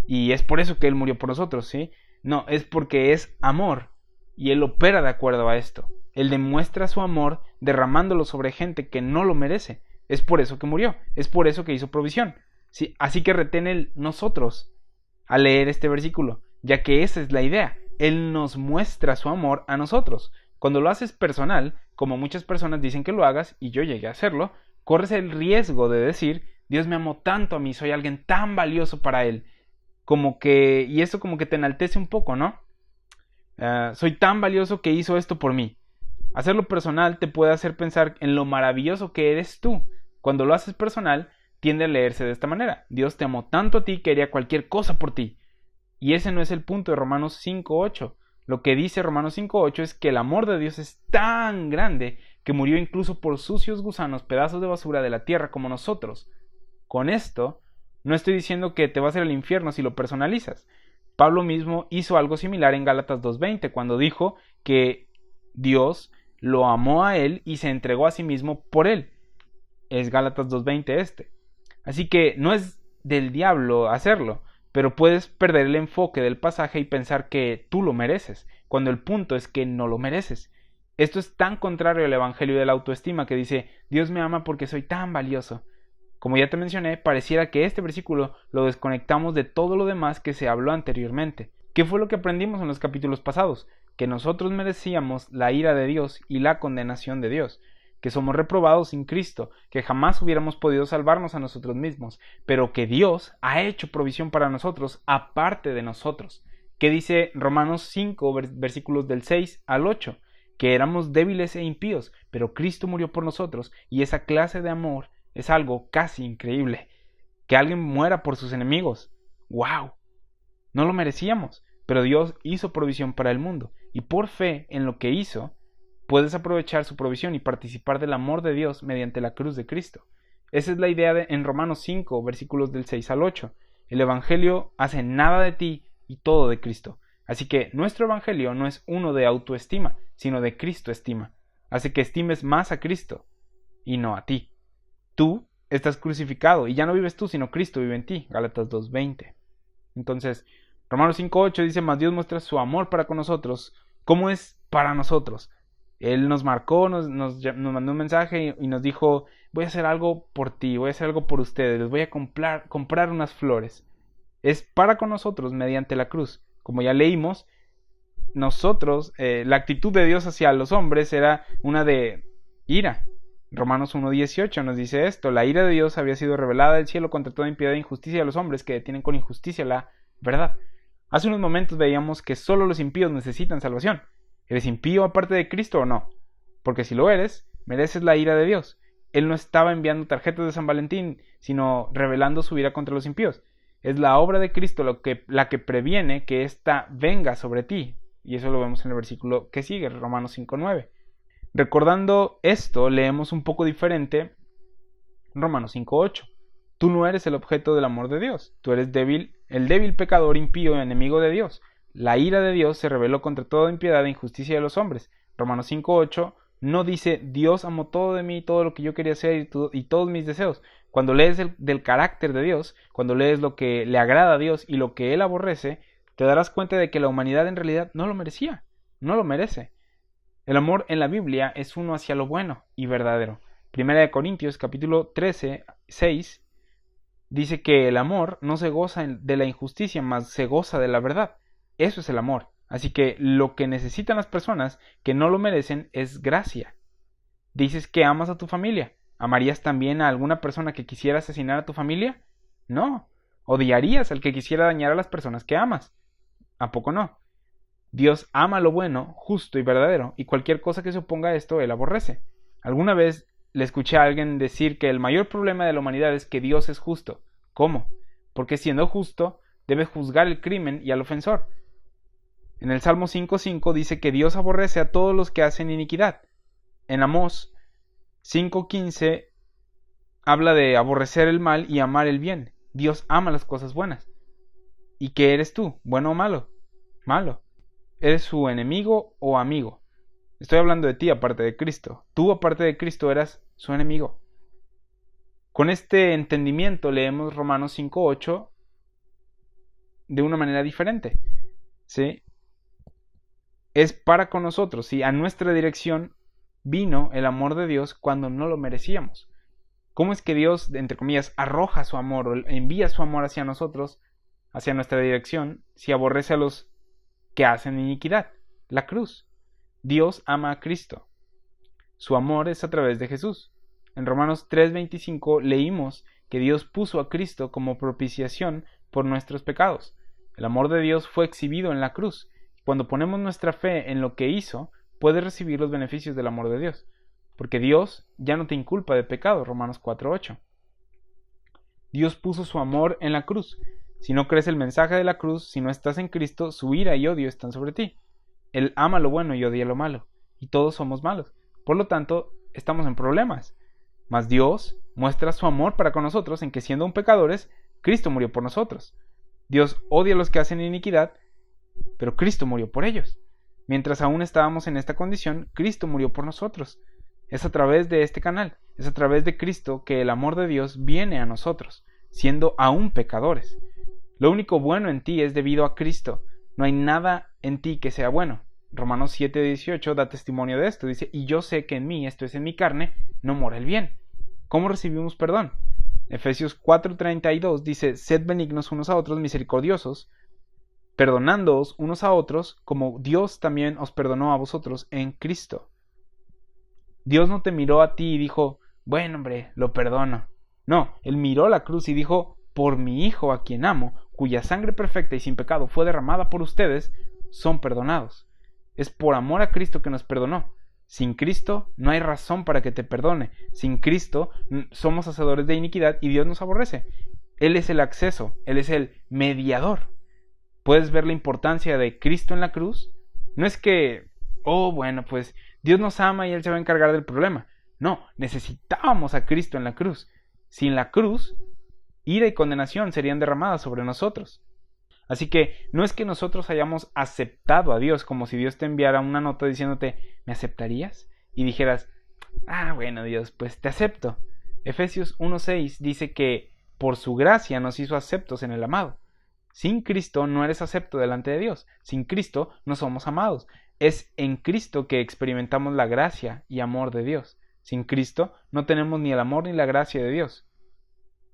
y es por eso que Él murió por nosotros, ¿sí? No, es porque es amor, y Él opera de acuerdo a esto. Él demuestra su amor derramándolo sobre gente que no lo merece. Es por eso que murió, es por eso que hizo provisión. ¿Sí? Así que retén el nosotros al leer este versículo, ya que esa es la idea. Él nos muestra su amor a nosotros. Cuando lo haces personal, como muchas personas dicen que lo hagas, y yo llegué a hacerlo, corres el riesgo de decir, Dios me amó tanto a mí, soy alguien tan valioso para Él. Y eso como que te enaltece un poco, ¿no? Soy tan valioso que hizo esto por mí. Hacerlo personal te puede hacer pensar en lo maravilloso que eres tú. Cuando lo haces personal, tiende a leerse de esta manera. Dios te amó tanto a ti que haría cualquier cosa por ti. Y ese no es el punto de Romanos 5:8. Lo que dice Romanos 5:8 es que el amor de Dios es tan grande que murió incluso por sucios gusanos, pedazos de basura de la tierra como nosotros. Con esto, no estoy diciendo que te vas a ir al infierno si lo personalizas. Pablo mismo hizo algo similar en Gálatas 2:20, cuando dijo que Dios lo amó a él y se entregó a sí mismo por él. Es Gálatas 2:20 este. Así que no es del diablo hacerlo, pero puedes perder el enfoque del pasaje y pensar que tú lo mereces, cuando el punto es que no lo mereces. Esto es tan contrario al evangelio de la autoestima que dice, Dios me ama porque soy tan valioso. Como ya te mencioné, pareciera que este versículo lo desconectamos de todo lo demás que se habló anteriormente. ¿Qué fue lo que aprendimos en los capítulos pasados? Que nosotros merecíamos la ira de Dios y la condenación de Dios, que somos reprobados sin Cristo, que jamás hubiéramos podido salvarnos a nosotros mismos, pero que Dios ha hecho provisión para nosotros aparte de nosotros. ¿Qué dice Romanos 5, versículos del 6 al 8? Que éramos débiles e impíos, pero Cristo murió por nosotros, y esa clase de amor es algo casi increíble. Que alguien muera por sus enemigos. ¡Wow! No lo merecíamos, pero Dios hizo provisión para el mundo, y por fe en lo que hizo, puedes aprovechar su provisión y participar del amor de Dios mediante la cruz de Cristo. Esa es la idea en Romanos 5, versículos del 6 al 8. El Evangelio hace nada de ti y todo de Cristo. Así que nuestro Evangelio no es uno de autoestima, sino de Cristo estima. Hace que estimes más a Cristo y no a ti. Tú estás crucificado y ya no vives tú, sino Cristo vive en ti. Gálatas 2:20. Entonces, Romanos 5:8 dice, mas Dios muestra su amor para con nosotros. ¿Cómo es para nosotros? Él nos marcó, nos mandó un mensaje y nos dijo, voy a hacer algo por ti, voy a hacer algo por ustedes, les voy a comprar unas flores. Es para con nosotros mediante la cruz. Como ya leímos, nosotros, la actitud de Dios hacia los hombres era una de ira. Romanos 1:18 nos dice esto, la ira de Dios había sido revelada del cielo contra toda impiedad e injusticia de los hombres que detienen con injusticia la verdad. Hace unos momentos veíamos que solo los impíos necesitan salvación. ¿Eres impío aparte de Cristo o no? Porque si lo eres, mereces la ira de Dios. Él no estaba enviando tarjetas de San Valentín, sino revelando su ira contra los impíos. Es la obra de Cristo la que previene que ésta venga sobre ti. Y eso lo vemos en el versículo que sigue, Romanos 5:9. Recordando esto, leemos un poco diferente Romanos 5:8. Tú no eres el objeto del amor de Dios. Tú eres débil, el débil pecador impío, enemigo de Dios. La ira de Dios se rebeló contra toda impiedad e injusticia de los hombres. Romanos 5:8 no dice Dios amó todo de mí, todo lo que yo quería hacer y todos mis deseos. Cuando lees del carácter de Dios, cuando lees lo que le agrada a Dios y lo que Él aborrece, te darás cuenta de que la humanidad en realidad no lo merecía, no lo merece. El amor en la Biblia es uno hacia lo bueno y verdadero. Primera de Corintios capítulo 13, 6 dice que el amor no se goza de la injusticia, mas se goza de la verdad. Eso es el amor. Así que lo que necesitan las personas que no lo merecen es gracia. Dices que amas a tu familia. ¿Amarías también a alguna persona que quisiera asesinar a tu familia? No. ¿Odiarías al que quisiera dañar a las personas que amas? ¿A poco no? Dios ama lo bueno, justo y verdadero, y cualquier cosa que se oponga a esto, Él aborrece. Alguna vez le escuché a alguien decir que el mayor problema de la humanidad es que Dios es justo. ¿Cómo? Porque siendo justo, debe juzgar el crimen y al ofensor. En el Salmo 5:5 dice que Dios aborrece a todos los que hacen iniquidad. En Amós 5:15 habla de aborrecer el mal y amar el bien. Dios ama las cosas buenas. ¿Y qué eres tú? ¿Bueno o malo? Malo. ¿Eres su enemigo o amigo? Estoy hablando de ti aparte de Cristo. Tú aparte de Cristo eras su enemigo. Con este entendimiento leemos Romanos 5:8 de una manera diferente. ¿Sí? Es para con nosotros. ¿Sí? A nuestra dirección vino el amor de Dios cuando no lo merecíamos. ¿Cómo es que Dios, entre comillas, arroja su amor o envía su amor hacia nosotros, hacia nuestra dirección, si aborrece a los que hacen iniquidad? La cruz. Dios ama a Cristo. Su amor es a través de Jesús. En Romanos 3:25 leímos que Dios puso a Cristo como propiciación por nuestros pecados. El amor de Dios fue exhibido en la cruz. Cuando ponemos nuestra fe en lo que hizo, puedes recibir los beneficios del amor de Dios. Porque Dios ya no te inculpa de pecado. Romanos 4:8. Dios puso su amor en la cruz. Si no crees el mensaje de la cruz, si no estás en Cristo, su ira y odio están sobre ti. Él ama lo bueno y odia lo malo. Y todos somos malos. Por lo tanto, estamos en problemas. Mas Dios muestra su amor para con nosotros en que siendo aún pecadores, Cristo murió por nosotros. Dios odia a los que hacen iniquidad, pero Cristo murió por ellos. Mientras aún estábamos en esta condición, Cristo murió por nosotros. Es a través de este canal. Es a través de Cristo que el amor de Dios viene a nosotros, siendo aún pecadores. Lo único bueno en ti es debido a Cristo. No hay nada en ti que sea bueno. Romanos 7:18 da testimonio de esto. Dice, y yo sé que en mí, esto es en mi carne, no mora el bien. ¿Cómo recibimos perdón? Efesios 4:32 dice, sed benignos unos a otros, misericordiosos, perdonándoos unos a otros, como Dios también os perdonó a vosotros en Cristo. Dios no te miró a ti y dijo, bueno hombre, lo perdono. No, Él miró la cruz y dijo, por mi Hijo a quien amo, cuya sangre perfecta y sin pecado fue derramada por ustedes, son perdonados. Es por amor a Cristo que nos perdonó. Sin Cristo no hay razón para que te perdone. Sin Cristo somos hacedores de iniquidad y Dios nos aborrece. Él es el acceso, Él es el mediador. ¿Puedes ver la importancia de Cristo en la cruz? No es que, bueno, pues Dios nos ama y Él se va a encargar del problema. No, necesitábamos a Cristo en la cruz. Sin la cruz, ira y condenación serían derramadas sobre nosotros. Así que no es que nosotros hayamos aceptado a Dios, como si Dios te enviara una nota diciéndote, ¿me aceptarías? Y dijeras, bueno Dios, pues te acepto. Efesios 1:6 dice que por su gracia nos hizo aceptos en el amado. Sin Cristo no eres acepto delante de Dios. Sin Cristo no somos amados. Es en Cristo que experimentamos la gracia y amor de Dios. Sin Cristo no tenemos ni el amor ni la gracia de Dios.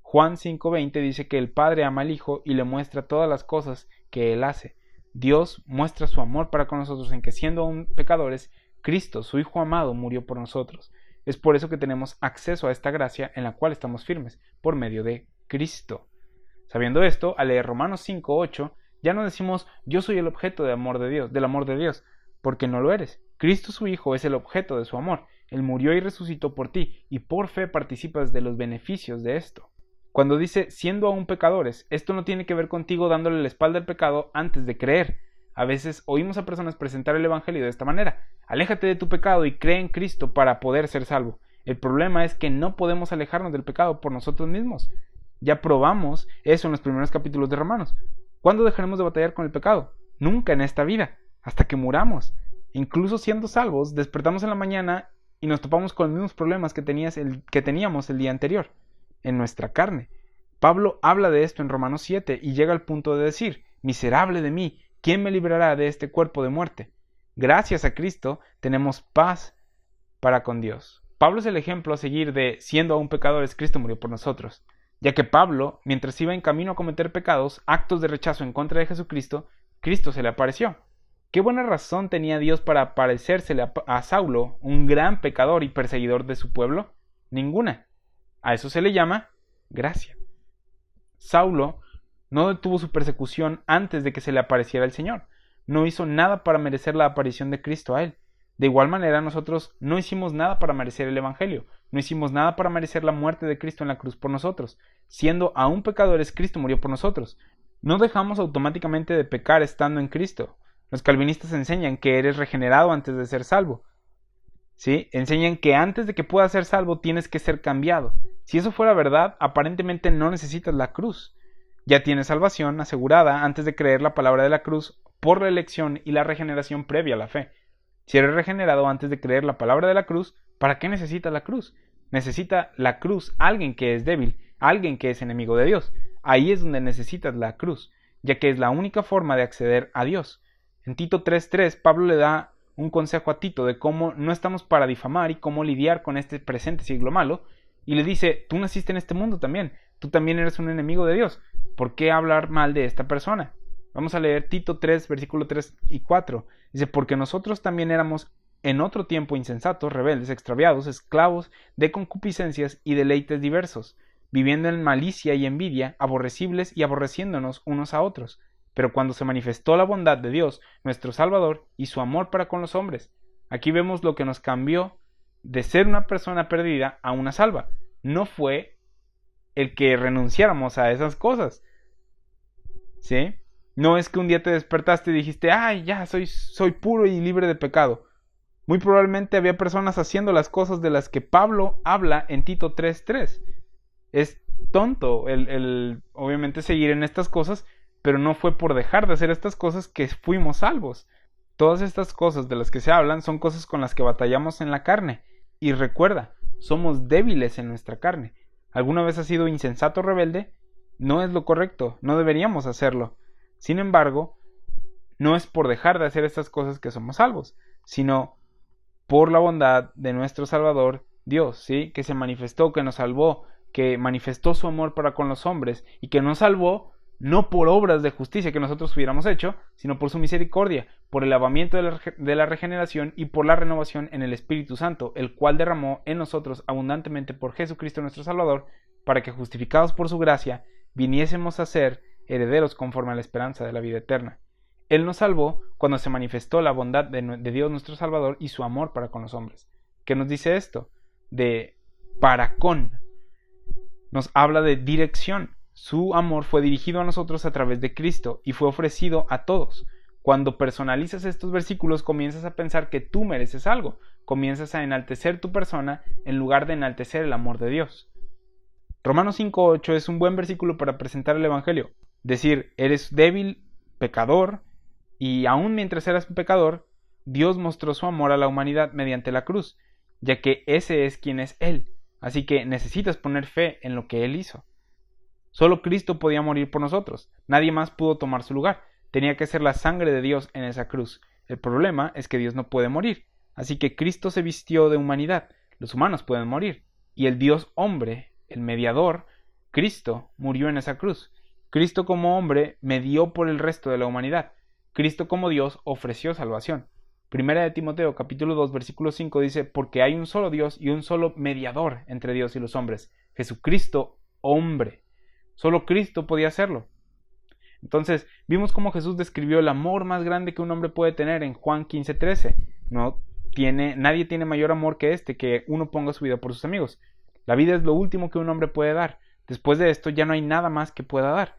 Juan 5:20 dice que el Padre ama al Hijo y le muestra todas las cosas que Él hace. Dios muestra su amor para con nosotros en que siendo aún pecadores, Cristo, su Hijo amado, murió por nosotros. Es por eso que tenemos acceso a esta gracia en la cual estamos firmes, por medio de Cristo. Sabiendo esto, al leer Romanos 5:8, ya no decimos yo soy el objeto del amor de Dios, porque no lo eres. Cristo su Hijo es el objeto de su amor. Él murió y resucitó por ti, y por fe participas de los beneficios de esto. Cuando dice siendo aún pecadores, esto no tiene que ver contigo dándole la espalda al pecado antes de creer. A veces oímos a personas presentar el evangelio de esta manera: aléjate de tu pecado y cree en Cristo para poder ser salvo. El problema es que no podemos alejarnos del pecado por nosotros mismos. Ya probamos eso en los primeros capítulos de Romanos. ¿Cuándo dejaremos de batallar con el pecado? Nunca en esta vida, hasta que muramos. Incluso siendo salvos, despertamos en la mañana y nos topamos con los mismos problemas que teníamos el día anterior, en nuestra carne. Pablo habla de esto en Romanos 7 y llega al punto de decir: miserable de mí, ¿quién me librará de este cuerpo de muerte? Gracias a Cristo tenemos paz para con Dios. Pablo es el ejemplo a seguir de siendo aún pecadores, Cristo murió por nosotros, ya que Pablo, mientras iba en camino a cometer pecados, actos de rechazo en contra de Jesucristo, Cristo se le apareció. ¿Qué buena razón tenía Dios para aparecérsele a Saulo, un gran pecador y perseguidor de su pueblo? Ninguna. A eso se le llama gracia. Saulo no detuvo su persecución antes de que se le apareciera el Señor. No hizo nada para merecer la aparición de Cristo a él. De igual manera, nosotros no hicimos nada para merecer el Evangelio. No hicimos nada para merecer la muerte de Cristo en la cruz por nosotros. Siendo aún pecadores, Cristo murió por nosotros. No dejamos automáticamente de pecar estando en Cristo. Los calvinistas enseñan que eres regenerado antes de ser salvo. ¿Sí? Enseñan que antes de que puedas ser salvo tienes que ser cambiado. Si eso fuera verdad, aparentemente no necesitas la cruz. Ya tienes salvación asegurada antes de creer la palabra de la cruz por la elección y la regeneración previa a la fe. Si eres regenerado antes de creer la palabra de la cruz, ¿para qué necesitas la cruz? Necesita la cruz alguien que es débil, alguien que es enemigo de Dios. Ahí es donde necesitas la cruz, ya que es la única forma de acceder a Dios. En Tito 3:3, Pablo le da un consejo a Tito de cómo no estamos para difamar y cómo lidiar con este presente siglo malo, y le dice: tú naciste en este mundo también, tú también eres un enemigo de Dios, ¿por qué hablar mal de esta persona? Vamos a leer Tito 3, versículo 3 y 4. Dice: porque nosotros también éramos en otro tiempo insensatos, rebeldes, extraviados, esclavos de concupiscencias y deleites diversos, viviendo en malicia y envidia, aborrecibles y aborreciéndonos unos a otros. Pero cuando se manifestó la bondad de Dios, nuestro Salvador, y su amor para con los hombres, aquí vemos lo que nos cambió de ser una persona perdida a una salva. No fue el que renunciáramos a esas cosas, ¿sí? No es que un día te despertaste y dijiste: ay, ya, soy puro y libre de pecado. Muy probablemente había personas haciendo las cosas de las que Pablo habla en Tito 3:3. Es tonto obviamente seguir en estas cosas, pero no fue por dejar de hacer estas cosas que fuimos salvos. Todas estas cosas de las que se hablan son cosas con las que batallamos en la carne. Y recuerda, somos débiles en nuestra carne. ¿Alguna vez has sido insensato o rebelde? No es lo correcto, no deberíamos hacerlo. Sin embargo, no es por dejar de hacer estas cosas que somos salvos, sino por la bondad de nuestro Salvador Dios, ¿sí? Que se manifestó, que nos salvó, que manifestó su amor para con los hombres y que nos salvó no por obras de justicia que nosotros hubiéramos hecho, sino por su misericordia, por el lavamiento de la regeneración y por la renovación en el Espíritu Santo, el cual derramó en nosotros abundantemente por Jesucristo nuestro Salvador, para que justificados por su gracia, viniésemos a ser herederos conforme a la esperanza de la vida eterna. Él nos salvó cuando se manifestó la bondad de Dios nuestro Salvador y su amor para con los hombres. ¿Qué nos dice esto? De para con. Nos habla de dirección. Su amor fue dirigido a nosotros a través de Cristo y fue ofrecido a todos. Cuando personalizas estos versículos, comienzas a pensar que tú mereces algo. Comienzas a enaltecer tu persona en lugar de enaltecer el amor de Dios. Romanos 5:8 es un buen versículo para presentar el Evangelio. Decir, eres débil, pecador, y aún mientras eras pecador, Dios mostró su amor a la humanidad mediante la cruz, ya que ese es quien es Él. Así que necesitas poner fe en lo que Él hizo. Solo Cristo podía morir por nosotros. Nadie más pudo tomar su lugar. Tenía que ser la sangre de Dios en esa cruz. El problema es que Dios no puede morir. Así que Cristo se vistió de humanidad. Los humanos pueden morir. Y el Dios hombre, el mediador, Cristo, murió en esa cruz. Cristo como hombre medió por el resto de la humanidad. Cristo como Dios ofreció salvación. Primera de Timoteo capítulo 2 versículo 5 dice, porque hay un solo Dios y un solo mediador entre Dios y los hombres, Jesucristo hombre. Solo Cristo podía hacerlo. Entonces, vimos cómo Jesús describió el amor más grande que un hombre puede tener en Juan 15:13. Nadie tiene mayor amor que este, que uno ponga su vida por sus amigos. La vida es lo último que un hombre puede dar. Después de esto ya no hay nada más que pueda dar.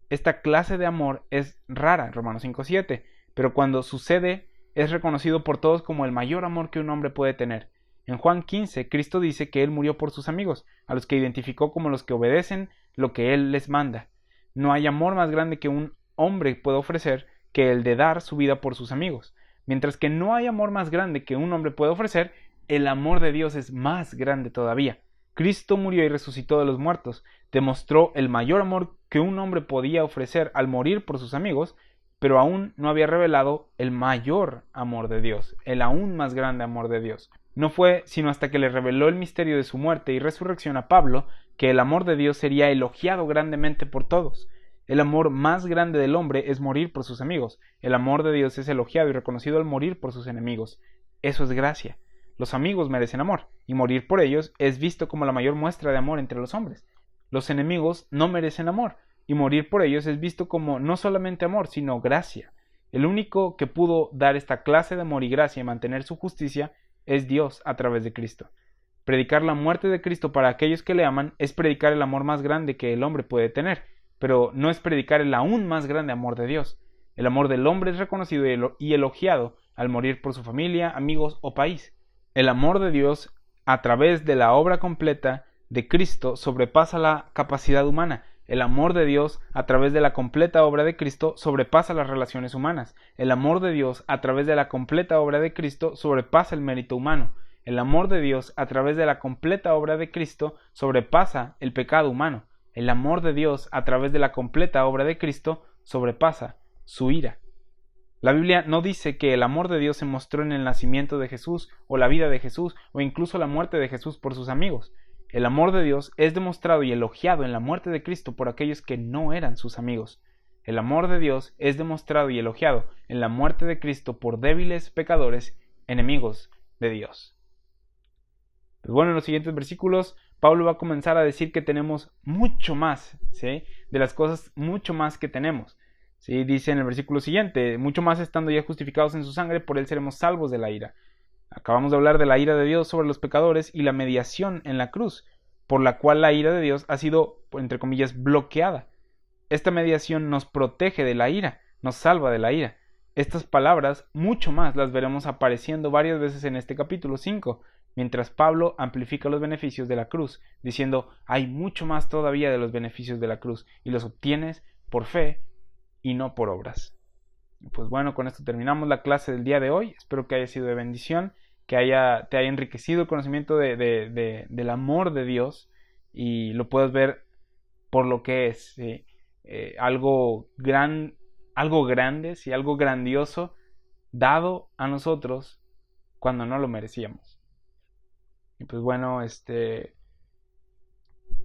Esta clase de amor es rara, Romanos 5:7, pero cuando sucede es reconocido por todos como el mayor amor que un hombre puede tener. En Juan 15, Cristo dice que Él murió por sus amigos, a los que identificó como los que obedecen lo que Él les manda. No hay amor más grande que un hombre puede ofrecer que el de dar su vida por sus amigos. Mientras que no hay amor más grande que un hombre puede ofrecer, el amor de Dios es más grande todavía. Cristo murió y resucitó de los muertos, demostró el mayor amor que un hombre podía ofrecer al morir por sus amigos, pero aún no había revelado el mayor amor de Dios, el aún más grande amor de Dios. No fue sino hasta que le reveló el misterio de su muerte y resurrección a Pablo que el amor de Dios sería elogiado grandemente por todos. El amor más grande del hombre es morir por sus amigos. El amor de Dios es elogiado y reconocido al morir por sus enemigos. Eso es gracia. Los amigos merecen amor, y morir por ellos es visto como la mayor muestra de amor entre los hombres. Los enemigos no merecen amor, y morir por ellos es visto como no solamente amor, sino gracia. El único que pudo dar esta clase de amor y gracia y mantener su justicia es Dios a través de Cristo. Predicar la muerte de Cristo para aquellos que le aman es predicar el amor más grande que el hombre puede tener, pero no es predicar el aún más grande amor de Dios. El amor del hombre es reconocido y elogiado al morir por su familia, amigos o país. El amor de Dios a través de la obra completa de Cristo sobrepasa la capacidad humana. El amor de Dios a través de la completa obra de Cristo sobrepasa las relaciones humanas. El amor de Dios a través de la completa obra de Cristo sobrepasa el mérito humano. El amor de Dios a través de la completa obra de Cristo sobrepasa el pecado humano. El amor de Dios a través de la completa obra de Cristo sobrepasa su ira. La Biblia no dice que el amor de Dios se mostró en el nacimiento de Jesús o la vida de Jesús o incluso la muerte de Jesús por sus amigos. El amor de Dios es demostrado y elogiado en la muerte de Cristo por aquellos que no eran sus amigos. El amor de Dios es demostrado y elogiado en la muerte de Cristo por débiles pecadores, enemigos de Dios. Pues bueno, en los siguientes versículos, Pablo va a comenzar a decir que tenemos mucho más, ¿sí? De las cosas mucho más que tenemos. ¿Sí? Dice en el versículo siguiente, mucho más estando ya justificados en su sangre, por él seremos salvos de la ira. Acabamos de hablar de la ira de Dios sobre los pecadores y la mediación en la cruz, por la cual la ira de Dios ha sido, entre comillas, bloqueada. Esta mediación nos protege de la ira, nos salva de la ira. Estas palabras, mucho más, las veremos apareciendo varias veces en este capítulo 5, mientras Pablo amplifica los beneficios de la cruz, diciendo, hay mucho más todavía de los beneficios de la cruz, y los obtienes por fe y no por obras. Pues bueno, con esto terminamos la clase del día de hoy. Espero que haya sido de bendición te haya enriquecido el conocimiento del amor de Dios y lo puedas ver por lo que es, ¿sí? Algo grande, ¿sí? Algo grandioso dado a nosotros cuando no lo merecíamos. Y pues bueno, te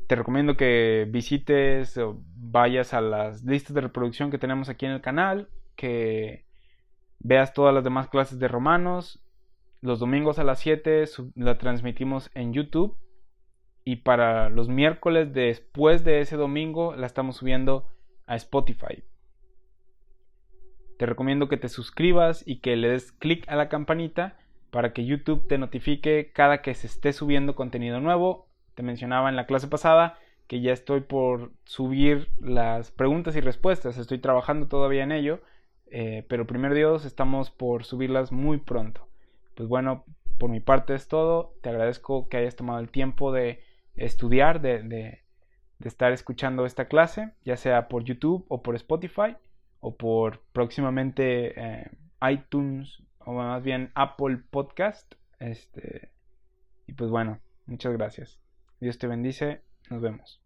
recomiendo que visites o vayas a las listas de reproducción que tenemos aquí en el canal, que veas todas las demás clases de Romanos. Los domingos a las 7 la transmitimos en YouTube, y para los miércoles después de ese domingo la estamos subiendo a Spotify. Te recomiendo que te suscribas y que le des clic a la campanita para que YouTube te notifique cada que se esté subiendo contenido nuevo. Te mencionaba en la clase pasada que ya estoy por subir las preguntas y respuestas. Estoy trabajando todavía en ello, pero primero Dios, estamos por subirlas muy pronto. Pues bueno, por mi parte es todo. Te agradezco que hayas tomado el tiempo de estudiar, de estar escuchando esta clase, ya sea por YouTube o por Spotify, o por próximamente iTunes, o más bien Apple Podcast. Y pues bueno, muchas gracias. Dios te bendice. Nos vemos.